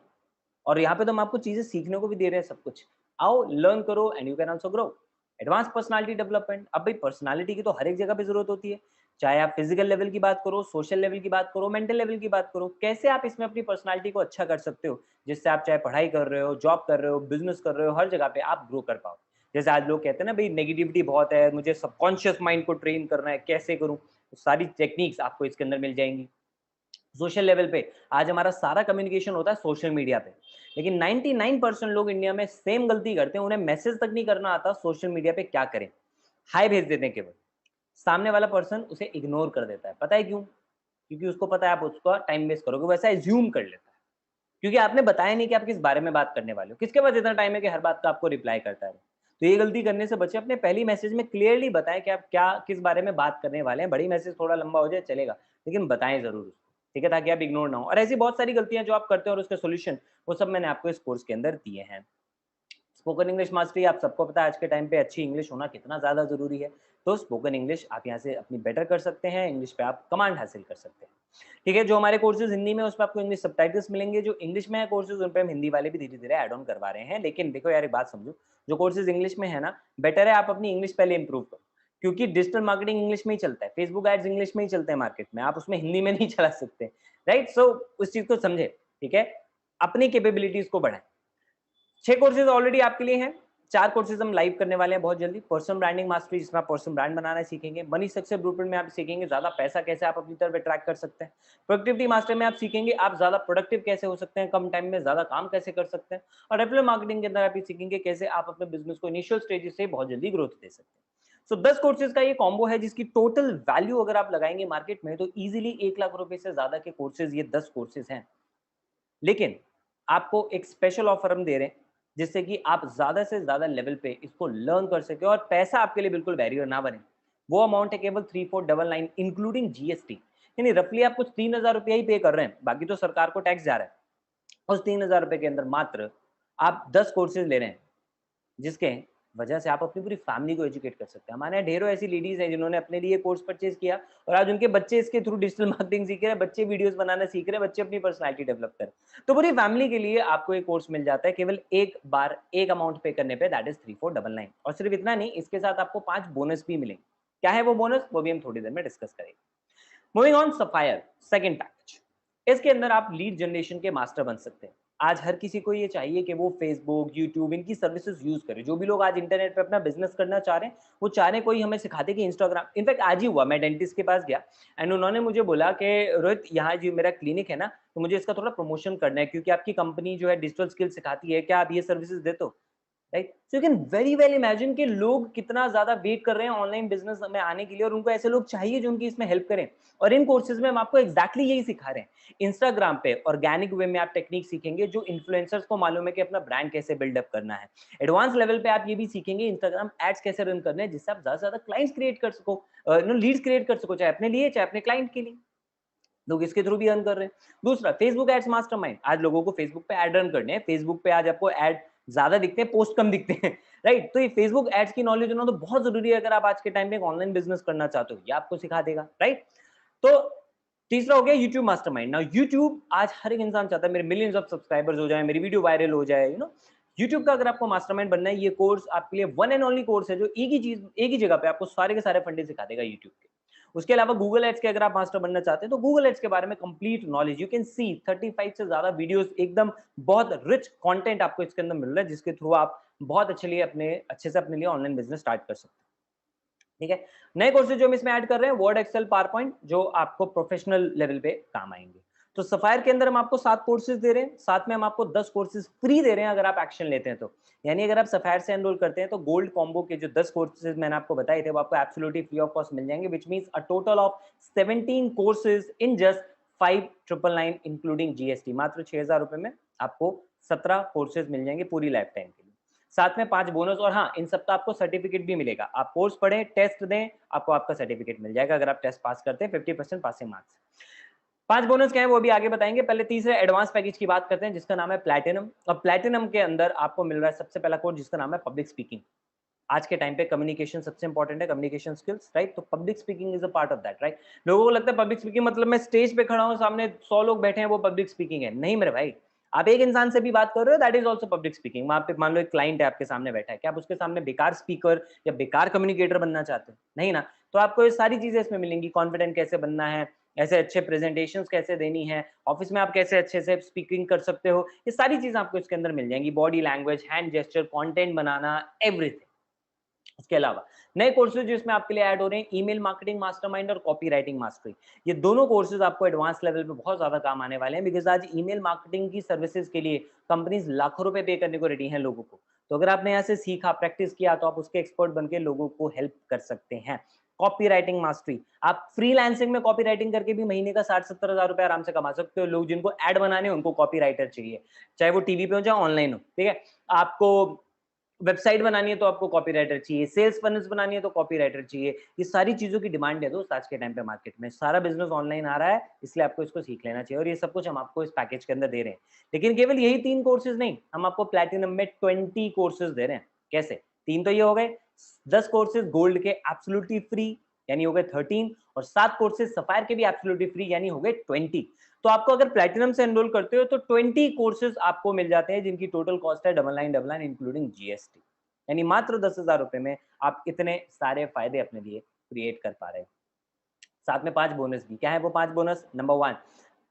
और यहाँ पे तो हम आपको चीजें सीखने को भी दे रहे हैं सब कुछ। आओ लर्न करो and you can also grow. Advance personality development, अब भाई पर्सनालिटी की तो हर एक जगह पे जरूरत होती है, चाहे आप फिजिकल लेवल की बात करो, सोशल लेवल की बात करो, मेंटल लेवल की बात करो, कैसे आप इसमें अपनी पर्सनालिटी को अच्छा कर सकते हो, जिससे आप चाहे पढ़ाई कर रहे हो, जॉब कर रहे हो, बिजनेस कर रहे हो, हर जगह पे आप ग्रो कर पाओ। जैसे आज लोग कहते हैं ना भाई नेगेटिविटी बहुत है, मुझे सबकॉन्शियस माइंड को ट्रेन करना है, कैसे करूं, तो सारी टेक्निक्स आपको इसके अंदर मिल जाएंगी। सोशल लेवल पे आज हमारा सारा कम्युनिकेशन होता है सोशल मीडिया पे, लेकिन 99% लोग इंडिया में सेम गलती करते हैं, उन्हें मैसेज तक नहीं करना आता सोशल मीडिया पे क्या करें, हाय भेज देते हैं केवल, सामने वाला पर्सन उसे इग्नोर कर देता है। पता है क्यों? क्योंकि उसको पता है आप उसका टाइम वेस्ट करोगे, वैसा एज्यूम कर लेता है, क्योंकि आपने बताया नहीं कि आप किस बारे में बात करने वाले हो। किसके पास इतना टाइम है कि हर बात का आपको रिप्लाई करता है? तो ये गलती करने से बचे, अपने पहली मैसेज में क्लियरली बताएं कि आप क्या किस बारे में बात करने वाले हैं। बड़ी मैसेज थोड़ा लंबा हो जाए चलेगा, लेकिन बताएं जरूर उसको, ठीक है, ताकि आप इग्नोर ना हो। और ऐसी बहुत सारी गलतियां जो आप करते हो और उसके सोल्यूशन, वो सब मैंने आपको इस कोर्स के अंदर दिए हैं। स्पोकन इंग्लिश मास्टरी, आप सबको पता है आज के टाइम पे अच्छी इंग्लिश होना कितना ज़्यादा ज़रूरी है। तो स्पोकन इंग्लिश आप यहाँ से अपनी बेटर कर सकते हैं, इंग्लिश पे आप कमांड हासिल कर सकते हैं। ठीक है, जो हमारे कोर्सेज हिंदी में, उसमें आपको इंग्लिश सबटाइटल्स मिलेंगे। जो इंग्लिश में है कोर्सेज, उन पे हम हिंदी वाले भी धीरे धीरे ऐड ऑन करवा रहे हैं। लेकिन देखो यार, एक बात समझो, जो कोर्सेज इंग्लिश में है ना, बेटर है आप अपनी इंग्लिश पहले इंप्रूव करो, क्योंकि डिजिटल मार्केटिंग इंग्लिश में ही चलता है, फेसबुक एड्स इंग्लिश में ही चलते हैं मार्केट में, आप उसमें हिंदी में नहीं चला सकते, राइट। सो उस चीज को समझे, ठीक है, अपनी कैपेबिलिटीज को बढ़ाएं। 6 कोर्सेज ऑलरेडी आपके लिए हैं, 4 कोर्सेज हम लाइव करने वाले हैं बहुत जल्दी। पर्सनल ब्रांडिंग मास्टरी, जिसमें आप पर्सनल ब्रांड बनाना सीखेंगे। मनी सक्सेस ब्लूप्रिंट में आप सीखेंगे ज्यादा पैसा कैसे आप अपनी तरफ अट्रैक्ट कर सकते हैं। प्रोडक्टिविटी मास्टर में आप सीखेंगे आप ज्यादा प्रोडक्टिव कैसे हो सकते हैं, कम टाइम में ज्यादा काम कैसे कर सकते हैं। और एफिलिएट मार्केटिंग के अंदर आप ये सीखेंगे कैसे आप अपने बिजनेस को इनिशियल स्टेजेस से बहुत जल्दी ग्रोथ दे सकते हैं। सो 10 कोर्सेज का ये कॉम्बो है जिसकी टोटल वैल्यू अगर आप लगाएंगे मार्केट में तो इजीली 1 लाख रुपए से ज्यादा के कोर्सेज ये 10 कोर्सेज हैं। लेकिन आपको एक स्पेशल ऑफर हम दे रहे हैं जिससे कि आप ज्यादा से ज्यादा लेवल पे इसको लर्न कर सके और पैसा आपके लिए बिल्कुल बैरियर ना बने। वो अमाउंट है केवल 3499 इंक्लूडिंग जीएसटी, यानी रफली आप कुछ 3000 रुपया ही पे कर रहे हैं, बाकी तो सरकार को टैक्स जा रहा है। उस 3000 रुपए के अंदर मात्र आप 10 कोर्सेज ले रहे हैं जिसके वजह से आप अपनी पूरी फैमिली को एजुकेट कर सकते हैं। हमारे यहाँ ढेरों ऐसी लेडीज हैं जिन्होंने अपने लिए कोर्स परचेज किया और आज उनके बच्चे इसके थ्रू डिजिटल मार्केटिंग सीख रहे हैं, बच्चे वीडियोस बनाना सीख रहे हैं, बच्चे अपनी पर्सनालिटी डेवलप कर रहे हैं। तो पूरी फैमिली के लिए आपको एक कोर्स मिल जाता है केवल एक बार एक अमाउंट पे करने पे, दैट इज 3499। और सिर्फ इतना नहीं, इसके साथ आपको 5 बोनस भी मिलेंगे। क्या है वो बोनस, वो भी हम थोड़ी देर में डिस्कस करेंगे। Moving on, sapphire second package. इसके अंदर आप लीड जनरेशन के मास्टर बन सकते हैं। आज हर किसी को ये चाहिए कि वो फेसबुक, यूट्यूब इनकी सर्विसेज यूज करे। जो भी लोग आज इंटरनेट पे अपना बिजनेस करना चाह रहे हैं वो चाह रहे हैं कोई हमें सिखा दे कि इंस्टाग्राम। इनफैक्ट आज ही हुआ, मैं डेंटिस्ट के पास गया एंड उन्होंने मुझे बोला कि रोहित यहाँ जो मेरा क्लिनिक है ना, तो मुझे इसका थोड़ा प्रमोशन करना है क्योंकि आपकी कंपनी जो है डिजिटल स्किल सिखाती है, क्या आप ये सर्विसेज देते हो? Right, so you can very well imagine कि लोग कितना ज्यादा वेट कर रहे हैं ऑनलाइन बिजनेस में आने के लिए और उनको ऐसे लोग चाहिए जो उनकी इसमें हेल्प करें। और इन कोर्सेज में हम आपको एग्जैक्टली यही सिखा रहे हैं। इंस्टाग्राम पे ऑर्गेनिक वे में आप टेक्निक सीखेंगे जो इन्फ्लुएंसर्स को मालूम है कि अपना ब्रांड कैसे बिल्डअप करना है। एडवांस लेवल पे आप ये भी सीखेंगे इंस्टाग्राम एड्स कैसे रन करने हैं जिससे आप ज्यादा से ज्यादा क्लाइंट्स क्रिएट कर सको, लीड्स क्रिएट कर सको, चाहे अपने लिए चाहे अपने क्लाइंट के लिए। लोग इसके थ्रू भी अर्न कर रहे हैं। दूसरा, फेसबुक एड्स मास्टरमाइंड। आज लोगों को फेसबुक पे ऐड रन करने हैं। फेसबुक पे आज आपको ऐड ज्यादा दिखते हैं, पोस्ट कम दिखते हैं। राइट, तो ये फेसबुक एड्स की नॉलेज होना तो बहुत जरूरी है अगर आप आज के टाइम में ऑनलाइन बिजनेस करना चाहते हो, ये आपको सिखा देगा। राइट, तो तीसरा हो गया यूट्यूब मास्टरमाइंड। नाउ यूट्यूब आज हर एक इंसान चाहता है मेरे मिलियंस ऑफ सब्सक्राइबर्स हो जाए, मेरी वीडियो वायरल हो जाए, यू नो। यूट्यूब का अगर आपको मास्टरमाइंड बनना है, ये कोर्स आपके लिए वन एंड ओनली कोर्स है जो एक ही चीज एक ही जगह पे आपको सारे के सारे फंडे सिखा देगा यूट्यूब के। उसके अलावा गूगल एड्स के अगर आप मास्टर बनना चाहते हैं तो गूगल एड्स के बारे में complete knowledge, you can see 35 से ज्यादा वीडियोस, एकदम बहुत रिच कंटेंट आपको इसके अंदर मिल रहा है जिसके थ्रू आप बहुत अच्छे से अपने लिए ऑनलाइन बिजनेस स्टार्ट कर सकते हैं। ठीक है, नए कोर्सेज जो हम इसमें ऐड कर रहे हैं, वर्ड, एक्सेल, पावर पॉइंट, जो आपको प्रोफेशनल लेवल पे काम आएंगे। तो सफायर के अंदर हम आपको 7 कोर्सेज दे रहे हैं, साथ में हम आपको 10 कोर्सेज फ्री दे रहे हैं अगर आप एक्शन लेते हैं तो। यानी अगर आप सफायर से एनरोल करते हैं तो गोल्ड कॉम्बो के जो 10 कोर्सेज मैंने आपको बताए थे वो आपको एब्सोल्युटली फ्री ऑफ कॉस्ट मिल जाएंगे, which means a total of 17 courses in just 5999 including GST. मात्र 6000 रुपए में आपको 17 कोर्सेज मिल जाएंगे पूरी लाइफ टाइम के लिए, साथ में 5 बोनस। और हाँ, इन सबका आपको सर्टिफिकेट भी मिलेगा। आप कोर्स पढ़ें, टेस्ट दें, आपको आपका सर्टिफिकेट मिल जाएगा अगर आप टेस्ट पास करते हैं 50% पासिंग मार्क्स। 5 बोनस क्या है वो भी आगे बताएंगे। पहले तीसरे एडवांस पैकेज की बात करते हैं जिसका नाम है प्लैटिनम। और प्लैटिनम के अंदर आपको मिल रहा है सबसे पहला कोर्स जिसका नाम है पब्लिक स्पीकिंग। आज के टाइम पे कम्युनिकेशन सबसे इंपॉर्टेंट है, कम्युनिकेशन स्किल्स। राइट, तो public speaking is a part of that. Right, लोगों को लगता है पब्लिक स्पीकिंग मतलब मैं स्टेज पे खड़ा हूं, सामने 100 लोग बैठे हैं, वो पब्लिक स्पीकिंग है। नहीं मेरे भाई, आप एक इंसान से भी बात कर रहे हो, that is also public speaking. वहां पे मान लो एक क्लाइंट है आपके सामने बैठा है, क्या आप उसके सामने बेकार स्पीकर या बेकार कम्युनिकेटर बनना चाहते हो? नहीं ना। तो आपको ये सारी चीजें इसमें मिलेंगी, कॉन्फिडेंट कैसे बनना है, ऐसे अच्छे प्रेजेंटेशन कैसे देनी है, ऑफिस में आप कैसे अच्छे से स्पीकिंग कर सकते हो, ये सारी चीजें आपको इसके अंदर मिल जाएंगी। Body language, hand gesture, content बनाना, एवरीथिंग। इसके अलावा नए कोर्सेज जो इसमें आपके लिए ऐड हो रहे हैं, ईमेल मार्केटिंग मास्टरमाइंड और कॉपी राइटिंग मास्टरी। ये दोनों कोर्सेज आपको एडवांस लेवल पे बहुत ज्यादा काम आने वाले हैं, बिकॉज आज ईमेल मार्केटिंग की सर्विसेज के लिए कंपनीज लाखों रुपए पे करने को रेडी हैं लोगों को। तो अगर आपने यहाँ से सीखा, प्रैक्टिस किया, तो आप उसके एक्सपर्ट बनके लोगों को हेल्प कर सकते हैं। कॉपी राइटिंग मास्टरी, आप फ्रीलांसिंग में कॉपी राइटिंग करके भी महीने का 60-70 हजार रुपए आराम से कमा सकते हो। लोग जिनको ऐड बनाने उनको कॉपी राइटर चाहिए, चाहे वो टीवी पे हो चाहे ऑनलाइन हो। ठीक है, आपको वेबसाइट बनानी है तो आपको कॉपीराइटर चाहिए, सेल्स फनल्स बनानी है तो कॉपीराइटर चाहिए। ये सारी चीजों की डिमांड है दोस्त आज के टाइम पे मार्केट में। सारा बिजनेस ऑनलाइन आ रहा है, इसलिए आपको इसको सीख लेना चाहिए और ये सब कुछ हम आपको इस पैकेज के अंदर दे रहे हैं। लेकिन केवल यही 3 कोर्सेज नहीं, हम आपको प्लैटिनम में 20 कोर्सेज दे रहे हैं। कैसे? 3 तो ये हो गए, 10 कोर्सेज गोल्ड के एब्सोल्युटली फ्री यानी हो गए 13, और 7 कोर्सेज सफायर के भी एब्सोल्युटली फ्री यानी हो गए 20। तो आपको अगर प्लैटिनम से एनरोल करते हो तो 20 कोर्सेज आपको मिल जाते हैं जिनकी टोटल कॉस्ट है 9999 इंक्लूडिंग जीएसटी। यानी मात्र 10,000 रुपए में आप इतने सारे फायदे अपने लिए क्रिएट कर पा रहे हैं। साथ में 5 बोनस भी। क्या है वो 5 बोनस? Number 1,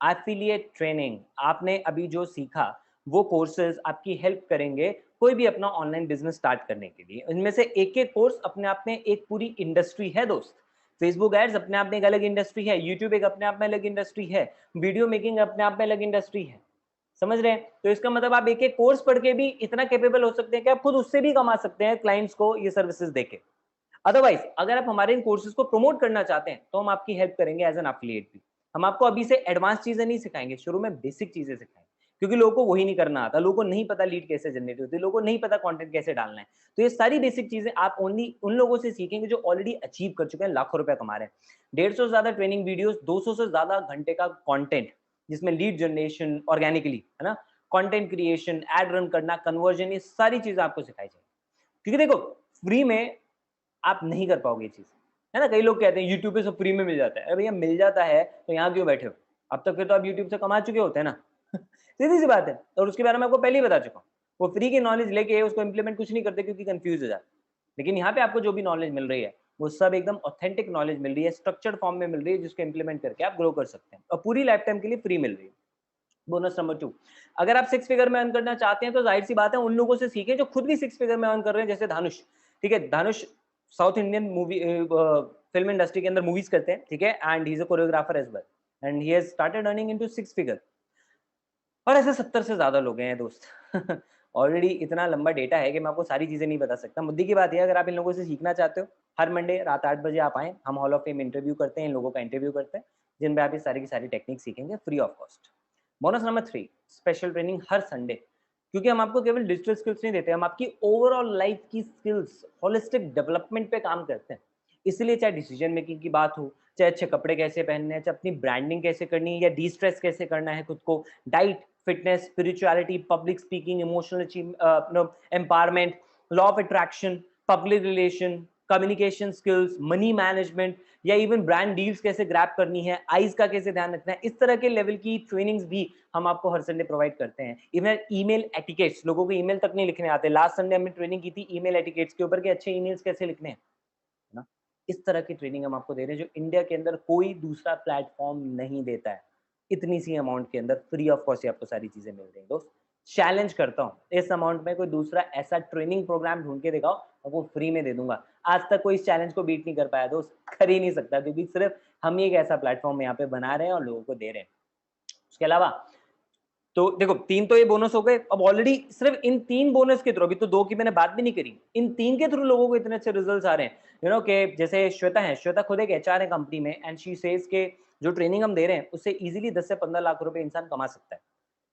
affiliate training. आपने अभी जो सीखा वो कोर्सेज आपकी हेल्प करेंगे कोई भी अपना ऑनलाइन बिजनेस स्टार्ट करने के लिए। इनमें से एक एक कोर्स अपने आप में एक पूरी इंडस्ट्री है दोस्त। फेसबुक एड्स अपने आप में एक अलग इंडस्ट्री है, यूट्यूब एक अपने आप में अलग इंडस्ट्री है, वीडियो मेकिंग अपने आप में अलग इंडस्ट्री है। समझ रहे हैं? तो इसका मतलब आप एक एक कोर्स पढ़ के भी इतना कैपेबल हो सकते हैं कि आप खुद उससे भी कमा सकते हैं क्लाइंट्स को ये सर्विसेज देके। अदरवाइज अगर आप हमारे इन कोर्सेज को प्रमोट करना चाहते हैं तो हम आपकी हेल्प करेंगे एज एन एफिलिएट भी। हम आपको अभी से एडवांस चीजें नहीं सिखाएंगे, शुरू में बेसिक चीजें सिखाएंगे, क्योंकि लोगों को वही नहीं करना आता, लोगों को नहीं पता लीड कैसे जनरेट होती है, लोगों को नहीं पता कंटेंट कैसे डालना है। तो ये सारी बेसिक चीजें आप ओनली उन लोगों से सीखेंगे जो ऑलरेडी अचीव कर चुके हैं, लाखों रुपए कमा रहे हैं। 150 से ज्यादा ट्रेनिंग वीडियोस, 200 से ज्यादा घंटे का कंटेंट, जिसमें लीड जनरेशन ऑर्गेनिकली है ना, कंटेंट क्रिएशन, एड रन करना, कन्वर्जन, ये सारी चीजें आपको सिखाई जाएगी। क्योंकि देखो फ्री में आप नहीं कर पाओगे ये चीज, है ना। कई लोग कहते हैं यूट्यूब पे सब फ्री में मिल जाता है। अरे भैया मिल जाता है तो यहाँ क्यों बैठे हो? अब तक फिर तो आप यूट्यूब से कमा चुके होते हैं ना। सीधी सी बात है। और उसके बारे में आपको पहले ही बता चुका हूँ। वो फ्री की नॉलेज लेके उसको इंप्लीमेंट कुछ नहीं करते क्योंकि कंफ्यूज हो जाते। लेकिन यहाँ पे आपको जो भी नॉलेज मिल रही है वो सब एकदम ऑथेंटिक नॉलेज मिल रही है, स्ट्रक्चर्ड फॉर्म में मिल रही है, जिसको इंप्लीमेंट करके आप ग्रो कर सकते हैं और पूरी लाइफ टाइम के लिए फ्री मिल रही है। बोनस नंबर 2, अगर आप 6 फिगर में अर्न करना चाहते हैं तो जाहिर सी बात है उन लोगों से सीखें जो खुद भी 6 फिगर में अर्न कर रहे हैं, जैसे धानुष। ठीक है, Dhanush South Indian movie film industry के अंदर मूवीज करते हैं, ठीक है, and he is a choreographer as well and he has started earning into 6 figure. और ऐसे 70 से ज्यादा लोग हैं दोस्त। ऑलरेडी इतना लंबा डेटा है कि मैं आपको सारी चीजें नहीं बता सकता। मुद्दे की बात है, अगर आप इन लोगों से सीखना चाहते हो, हर मंडे रात 8 बजे आप आए, हम हॉल ऑफ फेम इंटरव्यू करते हैं, इन लोगों का इंटरव्यू करते हैं, जिनमें आप ये सारी की सारी टेक्निक सीखेंगे free of cost. Bonus number 3, special training her Sunday, क्योंकि हम आपको केवल डिजिटल स्किल्स नहीं देते, हम आपकी ओवरऑल लाइफ की स्किल्स, होलिस्टिक डेवलपमेंट पे काम करते हैं। इसलिए चाहे डिसीजन मेकिंग की बात हो, चाहे अच्छे कपड़े कैसे पहनने हैं, चाहे अपनी ब्रांडिंग कैसे करनी है, या डी स्ट्रेस कैसे करना है खुद को, diet, fitness, spirituality, public speaking, emotional empowerment, law of attraction, public relation, communication skills, money management, या इवन ब्रांड डील्स कैसे ग्रैब करनी है, आइज का कैसे ध्यान रखना है, इस तरह के लेवल की ट्रेनिंग्स भी हम आपको हर संडे प्रोवाइड करते हैं। इवन ईमेल एटिकेट्स, लोगों को ईमेल तक नहीं लिखने आते, लास्ट संडे हमने ट्रेनिंग की थी ईमेल एटिकेट्स के ऊपर कि अच्छे ईमेल्स कैसे लिखने हैं ना। इस तरह की ट्रेनिंग हम आपको दे रहे हैं जो इंडिया के अंदर कोई दूसरा प्लेटफॉर्म नहीं देता है। इतनी सी अमाउंट के अंदर फ्री ऑफ कॉस्ट आपको सारी चीजें मिल रही हैं दोस्त। चैलेंज करता हूं, इस अमाउंट में कोई दूसरा ऐसा ट्रेनिंग प्रोग्राम ढूंढ के दिखाओ और वो फ्री में दे दूंगा। आज तक कोई इस चैलेंज को बीट नहीं कर पाया दोस्त, कर ही नहीं सकता, क्योंकि सिर्फ हम ही एक ऐसा प्लेटफॉर्म यहाँ पे बना रहे हैं और लोगों को दे रहे हैं। उसके अलावा तो देखो 3 तो ये बोनस हो गए। अब ऑलरेडी सिर्फ इन 3 बोनस के थ्रू, अभी तो 2 की मैंने बात भी नहीं करी, इन 3 के थ्रू लोगों को इतने अच्छे रिजल्ट्स आ रहे हैं। यू नो कि जैसे श्वेता है, श्वेता खुद एक एचआर है कंपनी में, एंड शी सेज के जो ट्रेनिंग हम दे रहे हैं उससे इजीली 10 से 15 लाख रुपए इंसान कमा सकता है।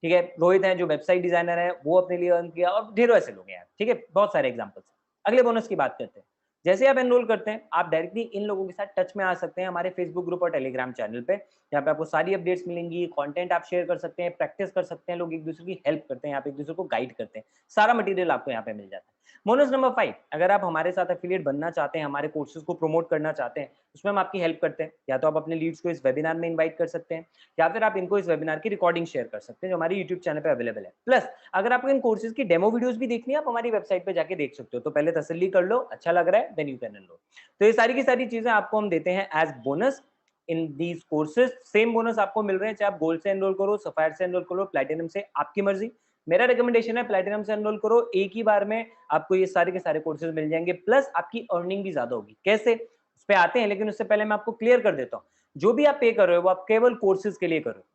ठीक है, रोहित है जो वेबसाइट डिजाइनर है, वो अपने लिए अर्न किया, और ढेरों ऐसे लोग हैं यार। ठीक है, बहुत सारे एग्जांपल्स। अगले बोनस की बात करते हैं। जैसे आप एनरोल करते हैं, आप डायरेक्टली इन लोगों के साथ टच में आ सकते हैं हमारे फेसबुक ग्रुप और टेलीग्राम चैनल पे। यहाँ पे आपको सारी अपडेट्स मिलेंगी, कंटेंट आप शेयर कर सकते हैं, प्रैक्टिस कर सकते हैं, लोग एक दूसरे की हेल्प करते हैं, यहाँ पे एक दूसरे को गाइड करते हैं, सारा मटेरियल आपको यहाँ पे मिल जाता है। बोनस नंबर 5, अगर आप हमारे साथ एफिलिएट बनना चाहते हैं, हमारे कोर्सेज को प्रमोट करना चाहते हैं, उसमें हम आपकी हेल्प करते हैं। या तो आप अपने लीड्स को इस वेबिनार में इन्वाइट कर सकते हैं, या फिर आप इनको इस वेबिनार की रिकॉर्डिंग शेयर कर सकते हैं जो हमारे यूट्यूब चैनल पे अवेलेबल है। प्लस अगर आपको इन कोर्सेज की डेमो वीडियोस भी देखनी है, आप हमारी वेबसाइट पे जाके देख सकते हो। तो पहले तसल्ली कर लो, अच्छा लग रहा है, देन यू कैन एनरोल। तो ये सारी की सारी चीजें आपको हम देते हैं as bonus in these courses. Same bonus आपको मिल रहे हैं चाहे आप गोल्ड से एनरोल करो, सफायर से एनरोल करो, प्लैटिनम से, आपकी मर्जी। मेरा रिकमेंडेशन है प्लैटिनम से एनरोल करो, एक ही बार में आपको ये सारे के सारे कोर्सेज मिल जाएंगे, प्लस आपकी अर्निंग भी ज्यादा होगी। कैसे, उस पर आते हैं, लेकिन उससे पहले मैं आपको क्लियर कर देता हूँ, जो भी आप पे कर रहे हो वो आप केवल कोर्सेज के लिए कर रहे हो।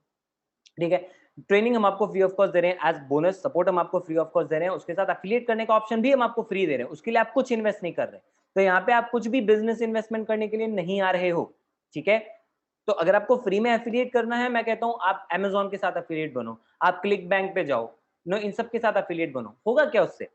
ठीक है, ट्रेनिंग हम आपको फ्री ऑफ कॉस्ट दे रहे हैं एज बोनस, सपोर्ट हम आपको फ्री ऑफ कॉस्ट दे रहे हैं, उसके साथ एफिलिएट करने का ऑप्शन भी हम आपको फ्री दे रहे हैं, उसके लिए आप कुछ इन्वेस्ट नहीं कर रहे। तो यहाँ पे आप कुछ भी बिजनेस इन्वेस्टमेंट करने के लिए नहीं आ रहे हो। ठीक है, तो अगर आपको फ्री में एफिलिएट करना है, मैं कहता हूं आप Amazon के साथ एफिलिएट बनो, आप क्लिक बैंक पे जाओ, नो, इन सब के साथ एफिलिएट बनो। होगा क्या उससे,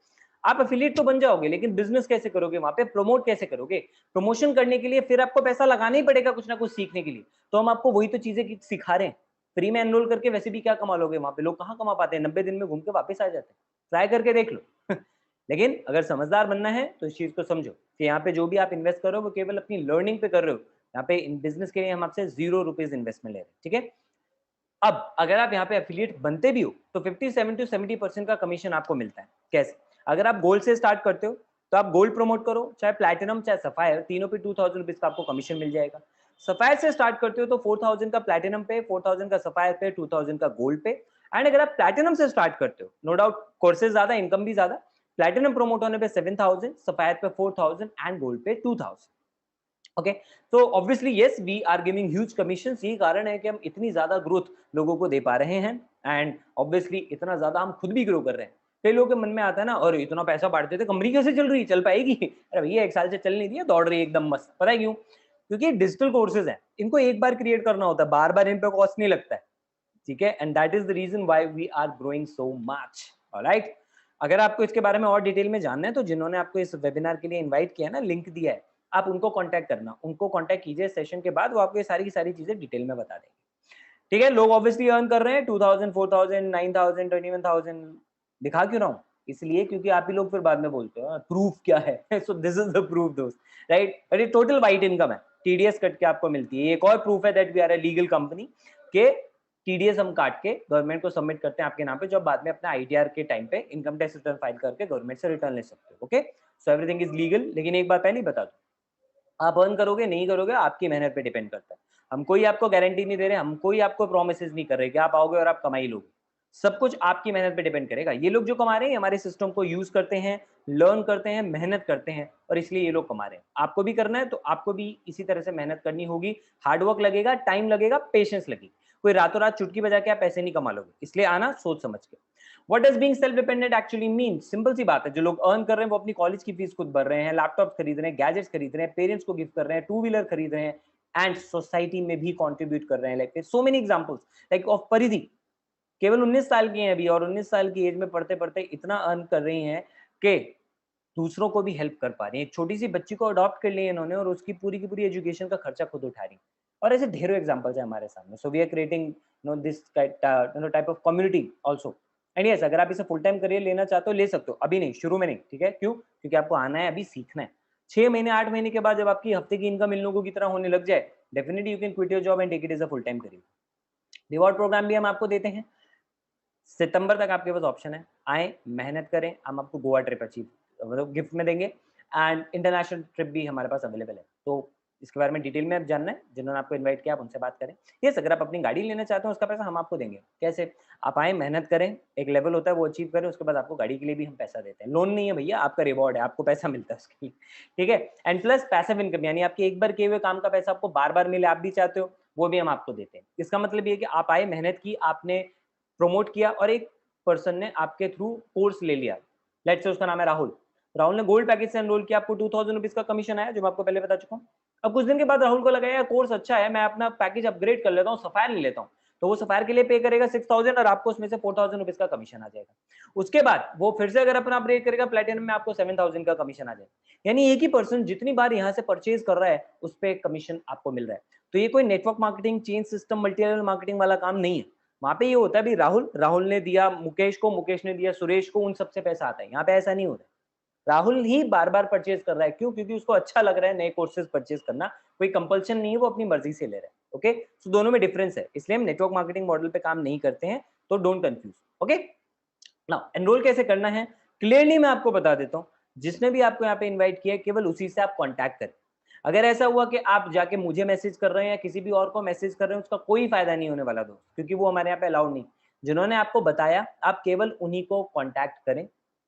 आप एफिलिएट तो बन जाओगे, लेकिन बिजनेस कैसे करोगे, वहां पे प्रमोट कैसे करोगे? प्रमोशन करने के लिए फिर आपको पैसा लगाना ही पड़ेगा कुछ ना कुछ सीखने के लिए। तो हम आपको वही तो चीजें सिखा रहे हैं। फ्री में एनरोल करके वैसे भी क्या कमा लोगे, वहां पे लोग कहाँ कमा पाते हैं, 90 दिन में घूम के वापस आ जाते हैं। ट्राई करके देख लो। लेकिन अगर समझदार बनना है तो इस चीज को समझो कि यहाँ पे जो भी आप इन्वेस्ट कर रहे हो वो केवल अपनी लर्निंग पे कर रहे हो। यहाँ पे इन बिजनेस के लिए हम आपसे ₹0 इन्वेस्टमेंट ले रहे हैं। ठीक है, अब अगर आप यहाँ पे एफिलिएट बनते भी हो तो 57 to 70% का कमीशन आपको मिलता है। कैसे, अगर आप गोल्ड से स्टार्ट करते हो तो आप गोल्ड प्रमोट करो, चाहे प्लैटिनम चाहे सफायर, तीनों पे 2000 रुपीज का आपको कमीशन मिल जाएगा। सफायर से स्टार्ट करते हो तो 4000 का प्लैटिनम पे, 4000 का सफायर पे, 2000 का गोल्ड पे। एंड अगर आप प्लैटिनम से स्टार्ट करते हो, नो डाउट कोर्सेज ज्यादा, इनकम भी ज्यादा, प्लैटिनम प्रमोट होने पे 7000, सफायर पे 4000 एंड गोल्ड पे 2000। ओके, तो obviously yes, we are giving huge commission. यही कारण है कि हम इतनी ज्यादा ग्रोथ लोगों को दे पा रहे हैं, एंड ऑब्वियसली इतना ज्यादा हम खुद भी ग्रो कर रहे हैं। कई लोगों के मन में आता है ना, और इतना पैसा बांटते थे, कंपनी कैसे चल रही है, चल पाएगी? अरे भैया 1 साल से चल नहीं रही है, दौड़ रही है एकदम मस्त। पता है क्यों? क्योंकि डिजिटल कोर्सेज हैं, इनको एक बार क्रिएट करना होता है, बार बार इन पे कॉस्ट नहीं लगता है, ठीक है। And that is the reason why we are growing so much. Alright, अगर आपको इसके बारे में और डिटेल में जानना है तो जिन्होंने आपको इस वेबिनार के लिए इनवाइट किया है ना, लिंक दिया है, आप उनको कांटेक्ट करना, उनको कांटेक्ट कीजिए सेशन के बाद, वो आपको ये सारी की सारी चीजें डिटेल में बता देंगे, ठीक है। लोग ऑब्वियसली अर्न कर रहे हैं 2000, 4000, 9000, 21000, दिखा क्यों रहा हूं? इसलिए क्योंकि आप ही लोग फिर बाद में बोलते हो प्रूफ क्या है। So this is the proof दोस्त, राइट। बट ये टोटल वाइट इनकम है, टीडीएस कट के आपको मिलती है। एक और प्रूफ है that we are a legal company, के टीडीएस हम काट के गवर्नमेंट को सबमिट करते हैं आपके नाम पे, जो बाद में अपना आईटीआर के टाइम पे इनकम टैक्स रिटर्न फाइल करके गवर्नमेंट से रिटर्न ले सकते हो। Okay, so everything is legal. लेकिन एक बात पहले ही बता दो, आप अर्न करोगे नहीं करोगे आपकी मेहनत पे डिपेंड करता है। हम कोई आपको गारंटी नहीं दे रहे, हम कोई आपको प्रोमिसेस नहीं कर रहे कि आप आओगे और आप कमाई लोगे। सब कुछ आपकी मेहनत पे डिपेंड करेगा। ये लोग जो कमा रहे हैं हमारे सिस्टम को यूज करते हैं, लर्न करते हैं, मेहनत करते हैं, और इसलिए ये लोग कमा रहे हैं। आपको भी करना है तो आपको भी इसी तरह से मेहनत करनी होगी, हार्डवर्क लगेगा, टाइम लगेगा, पेशेंस लगेगी। कोई रातों रात चुटकी बजा के आप पैसे नहीं कमा लोगे, इसलिए आना सोच समझ के। What does being self dependent actually mean? Simple सी बात है, जो लोग अर्न कर रहे हैं वो अपनी कॉलेज की फीस खुद भर रहे हैं, लैपटॉप खरीद रहे हैं, गैजेट्स खरीद रहे हैं, पेरेंट्स को गिफ्ट कर रहे हैं, टू व्हीलर खरीद रहे हैं, एंड सोसाइटी में भी कंट्रीब्यूट कर रहे हैं। Like so many examples, like of परिधि, केवल 19 साल की हैं अभी, और 19 साल की एज में पढ़ते पढ़ते इतना अर्न कर रही हैं कि दूसरों को भी हेल्प कर पा रही हैं। एक छोटी सी बच्ची को अडॉप्ट कर लिया इन्होंने और उसकी पूरी की पूरी एजुकेशन का खर्चा खुद उठा रही हैं। और ऐसे ढेरों एग्जांपल्स हैं हमारे सामने। So we are creating this type of community also. And yes, अगर आप इसे फुल टाइम करियर लेना चाहते हो ले सकते हो, अभी नहीं, शुरू में नहीं, ठीक है। क्यों? क्योंकि आपको आना है, अभी सीखना है। 6 महीने 8 महीने के बाद जब आपकी हफ्ते की इनकम इन लोगों की तरह होने लग जाए, definitely you can quit your job and take it as a full time career. Reward program भी हम आपको देते हैं। सितंबर तक आपके पास ऑप्शन है, आए मेहनत करें, हम आपको गोवा ट्रिप अचीव मतलब गिफ्ट में देंगे, एंड इंटरनेशनल ट्रिप भी हमारे पास अवेलेबल है। तो इसके बारे में डिटेल में आप जानना है, जिन्होंने आपको इनवाइट किया आप उनसे बात करें। यस, अगर आप अपनी गाड़ी लेना चाहते हो उसका पैसा हम आपको देंगे। कैसे? आप आए, मेहनत करें, एक लेवल होता है वो अचीव करें, उसके बाद आपको गाड़ी के लिए भी हम पैसा देते हैं। लोन नहीं है भैया, आपका रिवॉर्ड है, आपको पैसा मिलता है उसके लिए, ठीक है। एंड प्लस पैसिव इनकम, यानी आपके एक बार किए हुए काम का पैसा आपको बार बार मिले, आप भी चाहते हो, वो भी हम आपको देते हैं। इसका मतलब ये कि आप आए, मेहनत की, आपने प्रमोट किया, और एक पर्सन ने आपके थ्रू कोर्स ले लिया, लेट्स से उसका नाम है राहुल। राहुल ने गोल्ड पैकेज से एनरोल किया, आपको 2000 रुपीज का कमीशन आया, जो मैं आपको पहले बता चुका हूँ। अब कुछ दिन के बाद राहुल को लगा यार कोर्स अच्छा है, मैं अपना पैकेज अपग्रेड कर लेता हूँ, सफायर ले लेता हूँ। तो वो सफायर के लिए पे करेगा 6000, और आपको उसमें से 4000 रुपीज का कमीशन आ जाएगा। उसके बाद वो फिर से अगर अपना अपग्रेड करेगा प्लेटिनम में, आपको 7000 का कमीशन आ जाएगा। यानी एक ही पर्सन जितनी बार यहाँ से परचेज कर रहा है उस पर कमीशन आपको मिल रहा है। तो ये कोई network marketing, chain system, multi level marketing वाला काम नहीं है। वहां पे ये होता है भी राहुल ने दिया मुकेश को, मुकेश ने दिया सुरेश को, उन सबसे पैसा आता है। यहाँ पे ऐसा नहीं होता। राहुल ही बार बार परचेज कर रहा है, क्यों? क्योंकि उसको अच्छा लग रहा है नए कोर्सेज परचेज करना, कोई कंपल्शन नहीं है, वो अपनी मर्जी से ले रहा है। ओके, सो दोनों में डिफरेंस है, इसलिए हम नेटवर्क मार्केटिंग मॉडल पे काम नहीं करते हैं, तो don't confuse. Okay, now enrol कैसे करना है क्लियरली मैं आपको बता देता हूँ। जिसने भी आपको यहाँ पे इन्वाइट किया है केवल उसी से आप कॉन्टैक्ट करें। अगर ऐसा हुआ कि आप जाके मुझे मैसेज कर रहे हैं या किसी भी और को मैसेज कर रहे हैं, उसका कोई फायदा नहीं होने वाला दोस्त, क्योंकि वो हमारे यहाँ पे अलाउड नहीं। जिन्होंने आपको बताया आप केवल उन्हीं को कॉन्टैक्ट करें,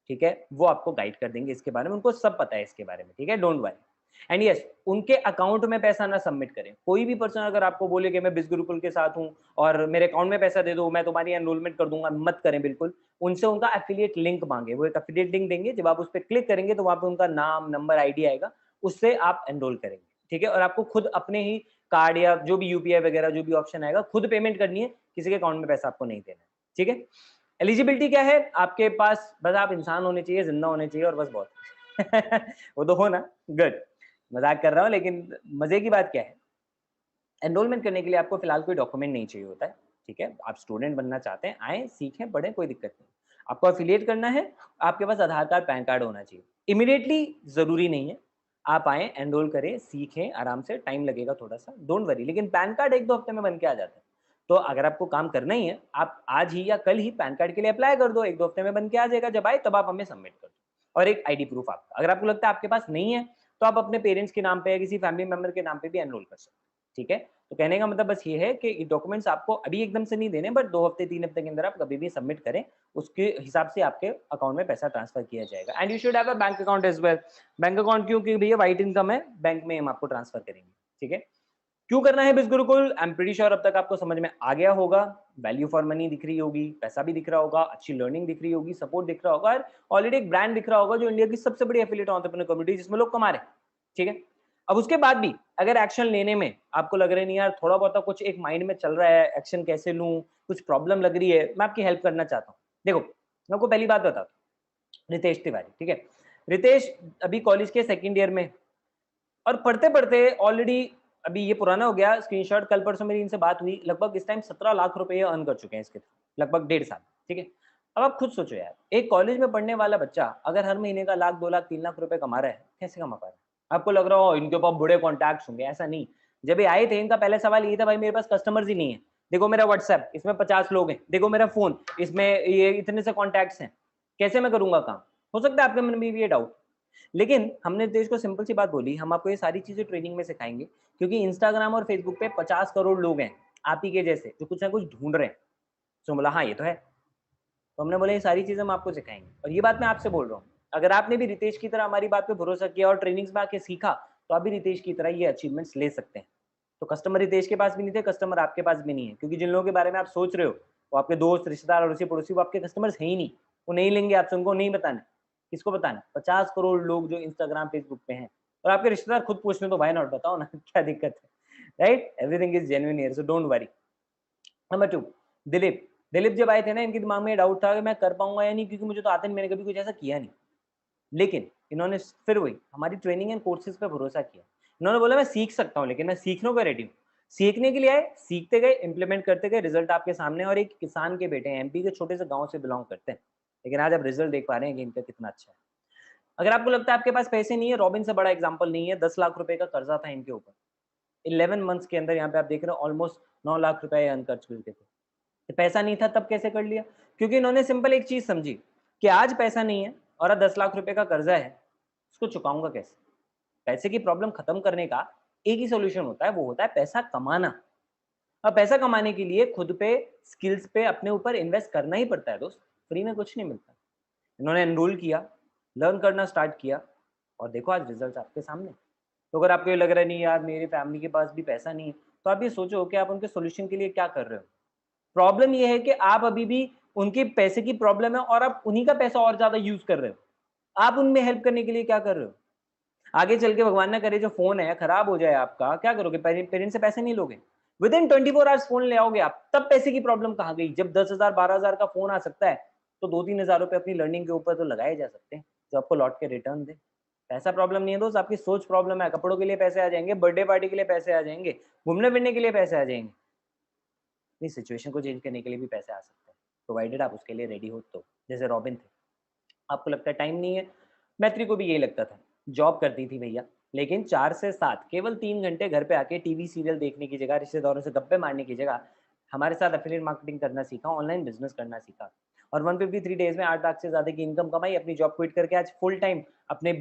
ठीक है। वो आपको गाइड कर देंगे इसके बारे में, उनको सब पता है इसके बारे में, ठीक है। Don't worry. एंड यस, उनके अकाउंट में पैसा ना सबमिट करें। कोई भी पर्सन अगर आपको बोले कि मैं बिज गुरुकुल के साथ हूं और मेरे अकाउंट में पैसा दे दो, मैं तुम्हारी एनरोलमेंट कर दूंगा, मत करें बिल्कुल। उनसे उनका एफिलिएट लिंक मांगे, वो एक एफिलिएट लिंक देंगे, जब आप उस पर क्लिक करेंगे तो वहां पे उनका नाम, नंबर, आईडी आएगा, उससे आप एनरोल करेंगे, ठीक है। और आपको खुद अपने ही कार्ड या जो भी यूपीआई वगैरह जो भी ऑप्शन आएगा खुद पेमेंट करनी है, किसी के अकाउंट में पैसा आपको नहीं देना है, ठीक है। एलिजिबिलिटी क्या है आपके पास? बस आप इंसान होने चाहिए, जिंदा होने चाहिए, और बस बहुत वो तो हो ना, गुड। मजाक कर रहा हूँ, लेकिन मजे की बात क्या है, एनरोलमेंट करने के लिए आपको फिलहाल कोई डॉक्यूमेंट नहीं चाहिए होता है, ठीक है। आप स्टूडेंट बनना चाहते हैं, आए, सीखें, पढ़ें, कोई दिक्कत नहीं। आपको एफिलिएट करना है, आपके पास आधार कार्ड, पैन कार्ड होना चाहिए। इमीडिएटली जरूरी नहीं है, आप आए, एनरोल करें, सीखें आराम से, टाइम लगेगा थोड़ा सा, डोंट वरी। लेकिन पैन कार्ड 1-2 हफ्ते में बन के आ जाता है। तो अगर आपको काम करना ही है, आप आज ही या कल ही पैन कार्ड के लिए अप्लाई कर दो, 1-2 हफ्ते में बन के आ जाएगा। जब आए तब आप हमें सबमिट कर दो, और एक आईडी प्रूफ आपका। अगर आपको लगता है आपके पास नहीं है, तो आप अपने पेरेंट्स के नाम पे या किसी फैमिली मेंबर के नाम पे भी एनरोल कर सकते हैं, ठीक है। तो कहने का मतलब बस ये है कि ये डॉक्यूमेंट्स आपको अभी एकदम से नहीं देने, बट 2 हफ्ते 3 हफ्ते के अंदर आप कभी भी सबमिट करें, उसके हिसाब से आपके अकाउंट में पैसा ट्रांसफर किया जाएगा। And you should have a bank account as well. Bank account क्यों? क्योंकि भैया वाइट इनकम है, बैंक में हम आपको ट्रांसफर करेंगे, ठीक है। क्यों करना है biz Gurukul? I am pretty sure अब तक आपको समझ में आ गया होगा। वैल्यू फॉर मनी दिख रही होगी, पैसा भी दिख रहा होगा, अच्छी लर्निंग दिख रही होगी, सपोर्ट दिख रहा होगा और ऑलरेडी एक ब्रांड दिख रहा होगा जो इंडिया की सबसे बड़ी एफिलिएट एंटरप्रेन्योर कम्युनिटी जिसमें लोग कमा रहे हैं। ठीक है? अब उसके बाद भी अगर एक्शन लेने में आपको लग रहा है नहीं यार थोड़ा बहुत कुछ एक माइंड में चल रहा है, एक्शन कैसे लूँ, कुछ प्रॉब्लम लग रही है, मैं आपकी हेल्प करना चाहता हूँ। देखो, मैं आपको पहली बात बताता हूँ, रितेश तिवारी, ठीक है? रितेश अभी कॉलेज के सेकंड ईयर में और पढ़ते-पढ़ते ऑलरेडी अभी ये पुराना हो गया स्क्रीनशॉट, कल परसों मेरी इनसे बात हुई, लगभग इस टाइम 17 लाख रुपए ये अर्न कर चुके हैं इसके थ्रू, लगभग 1.5 साल, ठीक है? अब आप खुद सोचो यार, एक कॉलेज में पढ़ने वाला बच्चा अगर हर महीने का लाख, 2 लाख, 3 लाख रुपए कमा रहा है, कैसे कमा पा रहा है? आपको लग रहा हो इनके पास बड़े कॉन्टैक्ट्स होंगे, ऐसा नहीं। जब ये आए थे इनका पहला सवाल ये था भाई मेरे पास कस्टमर्स ही नहीं है। देखो मेरा व्हाट्सएप, इसमें 50 लोग हैं, देखो मेरा फ़ोन, इसमें ये इतने से कॉन्टैक्ट्स हैं, कैसे मैं करूँगा काम? हो सकता है आपके मन में भी ये डाउट। लेकिन हमने देश को सिंपल सी बात बोली, हम आपको ये सारी चीज़ें ट्रेनिंग में सिखाएँगे क्योंकि इंस्टाग्राम और फेसबुक पे 50 करोड़ लोग हैं, आप ही के जैसे, जो कुछ ना कुछ ढूँढ रहे हैं। तो बोला हाँ, ये तो है। तो हमने बोला ये सारी चीज़ें हम आपको सिखाएँगे और ये बात मैं आपसे बोल रहा हूँ। अगर आपने भी रितेश की तरह हमारी बात पे भरोसा किया और ट्रेनिंग्स में आके सीखा, तो आप भी रितेश की तरह ये अचीवमेंट्स ले सकते हैं। तो कस्टमर रितेश के पास भी नहीं थे, कस्टमर आपके पास भी नहीं है क्योंकि जिन लोगों के बारे में आप सोच रहे हो, वो आपके दोस्त, रिश्तेदार, अड़ोसी-पड़ोसी वो आपके कस्टमर्स हैं ही नहीं। वो नहीं लेंगे आपसे, उनको नहीं बताना। किसको बताना? 50 करोड़ लोग जो इंस्टाग्राम, फेसबुक पे हैं और आपके रिश्तेदार खुद पूछ रहे हैं तो व्हाई नॉट बताओ ना क्या दिक्कत है? Right? Everything is genuine here so don't worry. Number 2 Dilip. Dilip जब आए थे ना इनके दिमाग में ये डाउट था कि मैं कर पाऊँगा या नहीं क्योंकि मुझे तो आता नहीं, मैंने कभी कुछ ऐसा किया नहीं। लेकिन इन्होंने फिर वही हमारी ट्रेनिंग एंड कोर्सेज़ पे भरोसा किया। इन्होंने बोला मैं सीख सकता हूँ लेकिन मैं सीखने को रेडी हूँ। सीखने के लिए आए, सीखते गए, इम्प्लीमेंट करते गए, रिज़ल्ट आपके सामने और एक किसान के बेटे हैं, एमपी के छोटे से गाँव से बिलॉन्ग करते हैं। लेकिन आज आप रिज़ल्ट देख पा रहे हैं कि इनका कितना अच्छा है। अगर आपको लगता है आपके पास पैसे नहीं है, रॉबिन से बड़ा एग्ज़ाम्पल नहीं है, 10 लाख रुपए का कर्ज़ा था इनके ऊपर। 11 मंथ्स के अंदर यहाँ पे आप देख रहे हो ऑलमोस्ट 9 लाख रुपए अर्न कर चुके थे। तो पैसा नहीं था तब कैसे कर लिया? क्योंकि इन्होंने सिंपल एक चीज़ समझी कि आज पैसा नहीं है और 10 लाख रुपए का कर्जा है, उसको चुकाऊँगा कैसे? पैसे की प्रॉब्लम खत्म करने का एक ही सॉल्यूशन होता है, वो होता है पैसा कमाना। अब पैसा कमाने के लिए खुद पे, स्किल्स पे, अपने ऊपर इन्वेस्ट करना ही पड़ता है दोस्त, फ्री में कुछ नहीं मिलता। इन्होंने एनरोल किया, लर्न करना स्टार्ट किया और देखो आज रिजल्ट्स आपके सामने। तो अगर आपको ये लग रहा है नहीं यार मेरी फैमिली के पास भी पैसा नहीं है, तो आप ये सोचो कि आप उनके सॉल्यूशन के लिए क्या कर रहे हो? प्रॉब्लम ये है कि आप अभी भी उनके पैसे की प्रॉब्लम है और आप उन्हीं का पैसा और ज़्यादा यूज़ कर रहे हो। आप उनमें हेल्प करने के लिए क्या कर रहे हो? आगे चल के भगवान ना करे जो फ़ोन है खराब हो जाए आपका, क्या करोगे? पेरेंट्स से पैसे नहीं लोगे। विदिन 24 आवर्स फ़ोन ले आओगे आप, तब पैसे की प्रॉब्लम कहाँ गई? जब 10,000 12,000 का फ़ोन आ सकता है, तो 2-3 हज़ार रुपए अपनी लर्निंग के ऊपर तो लगाए जा सकते हैं, जो आपको लौट के रिटर्न दे। पैसा प्रॉब्लम नहीं है दोस्त, आपकी सोच प्रॉब्लम है। कपड़ों के लिए पैसे आ जाएँगे, बर्थडे पार्टी के लिए पैसे आ जाएँगे, घूमने-फिरने के लिए पैसे आ जाएँगे। अपनी सिचुएशन को चेंज करने के लिए भी पैसे आ सकते हैं, प्रोवाइडेड आप उसके लिए रेडी हो तो। जैसे रॉबिन थे, आपको लगता है टाइम नहीं है, मैत्री को भी यही लगता था। जॉब करती थी भैया, लेकिन 4 से 7 केवल 3 घंटे घर पे आके टीवी सीरियल देखने की जगह, रिश्तेदारों से गप्पे मारने की जगह, हमारे साथ एफिलिएट मार्केटिंग करना सीखा, ऑनलाइन बिज़नेस करना सीखा और 153 डेज़ में 8 लाख से ज़्यादा की इनकम कमाई, अपनी जॉब क्विट करके आज फुल टाइम अपनी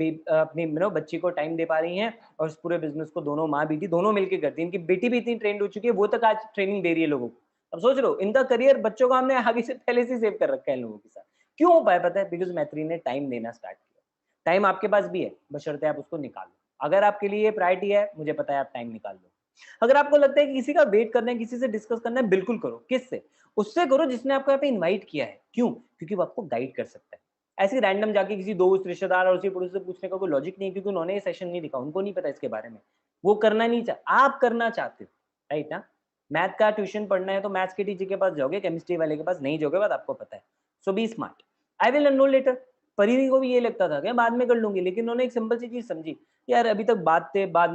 बच्ची को टाइम दे पा रही हैं और इस पूरे बिज़नेस को दोनों माँ-बेटी दोनों मिलके करती हैं। इनकी बेटी भी इतनी ट्रेन्ड हो चुकी है, वो तक आज ट्रेनिंग दे रही है लोगों को। अब सोच लो, इनका करियर बच्चों का हमने आगे से पहले से सेव कर रखा है इन लोगों के साथ। क्यों हो पाया पता है? बिकॉज़ मैत्री ने टाइम देना स्टार्ट किया। टाइम आपके पास भी है, बशर्ते आप उसको निकालो। अगर आपके लिए ये प्रायोरिटी है, मुझे पता है आप टाइम निकाल लो। अगर आपको लगता है कि किसी का वेट करना है, किसी से डिस्कस करना है, बिल्कुल करो। किससे? उससे करो जिसने आपको यहाँ पे इनवाइट किया है। क्यों? क्योंकि वो आपको गाइड कर सकता है। ऐसे ही रैंडम जाके किसी दोस्त, रिश्तेदार, अड़ोसी-पड़ोसी से पूछने का कोई लॉजिक नहीं है क्योंकि उन्होंने ये सेशन नहीं देखा, उनको नहीं पता इसके बारे में। वो करना नहीं आप करना चाहते हो, राइट ना? मैथ का ट्यूशन पढ़ना है तो मैथ्स के टीचर के पास जाओगे, केमिस्ट्री वाले के पास नहीं जाओगे, बात आपको पता है। So be smart. I will enroll later. Paridhi को भी ये लगता था कि बाद में कर लूँगी, लेकिन उन्होंने एक सिंपल सी चीज़ समझी, यार अभी तक बाद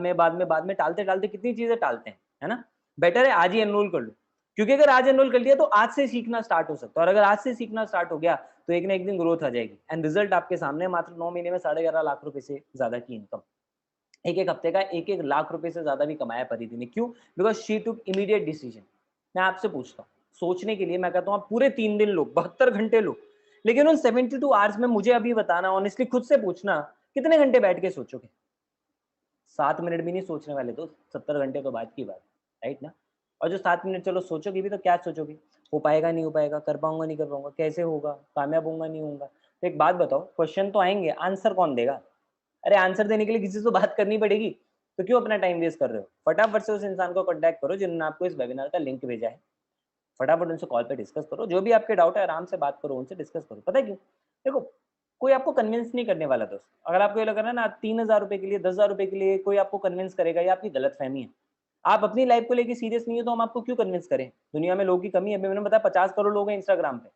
में टालते-टालते कितनी चीज़ें टालते हैं, है ना? बेटर है आज ही एनरोल कर लो। क्योंकि अगर आज एनरोल कर लिया तो आज से सीखना स्टार्ट हो सकता है और अगर आज से सीखना स्टार्ट हो गया तो एक ना एक दिन ग्रोथ आ जाएगी एंड रिजल्ट आपके सामने मात्र 9 महीने में 11.5 लाख रुपए से ज़्यादा की इनकम। एक-एक हफ्ते का 1-1 लाख रुपए से ज़्यादा भी कमाया परिधि ने। क्यों? बिकॉज़ शी टूक इमीडिएट डिसीजन। मैं आपसे पूछता हूँ, सोचने के लिए मैं कहता हूँ आप पूरे 3 दिन लो, 72 घंटे लो, लेकिन उन 72 आवर्स में मुझे अभी बताना ऑनेस्टली खुद से पूछना, कितने घंटे बैठ के सोचोगे? 7 मिनट भी नहीं सोचने वाले दोस्त, 70 घंटे तो बाद की बात है, राइट ना? और जो 7 मिनट चलो सोचोगे भी तो क्या सोचोगे? हो पाएगा, नहीं हो पाएगा, कर पाऊँगा, नहीं कर पाऊँगा, कैसे होगा, कामयाब होऊँगा, नहीं होऊँगा? तो एक बात बताओ, क्वेश्चन तो आएँगे, आंसर कौन देगा? अरे आंसर देने के लिए किसी से तो बात करनी पड़ेगी। तो क्यों अपना टाइम वेस्ट कर रहे हो? फटाफट से उस इंसान को कॉन्टैक्ट करो जिन्होंने आपको इस वेबिनार का लिंक भेजा है। फटाफट उनसे कॉल पे डिस्कस करो, जो भी आपके डाउट है आराम से बात करो, उनसे डिस्कस करो। पता है क्यों? देखो, कोई आपको कन्विंस नहीं करने वाला दोस्त। अगर आपको ये लग रहा है ना 3000 रुपए के लिए, 10,000 रुपए के लिए कोई आपको कन्विंस करेगा, ये आपकी गलतफहमी है। आप अपनी लाइफ को लेके सीरियस नहीं है तो हम आपको क्यों कन्विंस करें? दुनिया में लोगों की कमी है। अभी मैंने बताया 50 करोड़ लोग हैं इंस्टाग्राम पे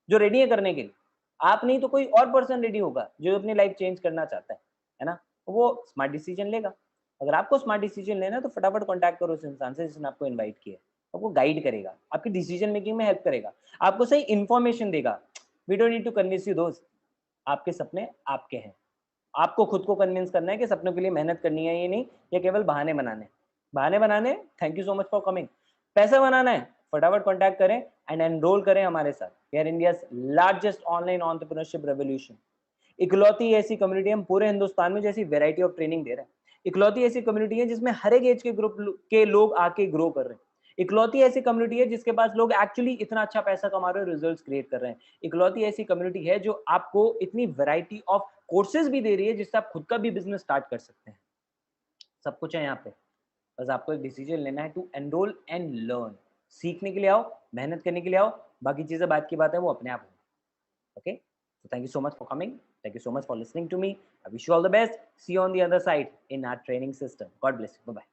जो रेडी है करने के लिए। आप नहीं तो कोई और पर्सन रेडी होगा जो अपनी लाइफ चेंज करना चाहता है ना? वो स्मार्ट डिसीजन लेगा। अगर आपको स्मार्ट डिसीजन लेना है तो फटाफट कॉन्टैक्ट करो उस इंसान से जिसने आपको इनवाइट किया है। आपको गाइड करेगा, आपकी डिसीजन मेकिंग में हेल्प करेगा, आपको सही इन्फॉर्मेशन देगा। We don't need to convince you दोस्त। आपके सपने आपके हैं। आपको खुद को कन्विंस करना है कि सपनों के लिए मेहनत करनी है, ये नहीं ये केवल बहाने बनाने। बहाने बनाने, thank you so much for coming. पैसा बनाना है, फटाफट कॉन्टैक्ट करें एंड एनरोल करें हमारे साथ। We are India's largest online entrepreneurship revolution. इकलौती ऐसी कम्युनिटी हम पूरे हिंदुस्तान में जैसी वैरायटी ऑफ ट्रेनिंग दे रहे हैं। इकलौती ऐसी कम्युनिटी है जिसमें हर एक एज के ग्रुप के लोग आके ग्रो कर रहे हैं। इकलौती ऐसी कम्युनिटी है जिसके पास लोग एक्चुअली इतना अच्छा पैसा कमा रहे हैं, रिजल्ट्स क्रिएट कर रहे हैं। इकलौती ऐसी कम्युनिटी है जो आपको इतनी वैरायटी ऑफ कोर्सेज भी दे रही है जिससे आप खुद का भी बिजनेस स्टार्ट कर सकते हैं। सब कुछ है यहाँ पे। बस आपको एक डिसीजन लेना है टू एनरोल एंड लर्न। सीखने के लिए आओ, मेहनत करने के लिए आओ, बाकी चीजें बाद की बात है, वो अपने आप होंगी। Okay, so thank you so much for coming. Thank you so much for listening to me. I wish you all the best. See you on the other side in our training system. God bless you. Bye bye.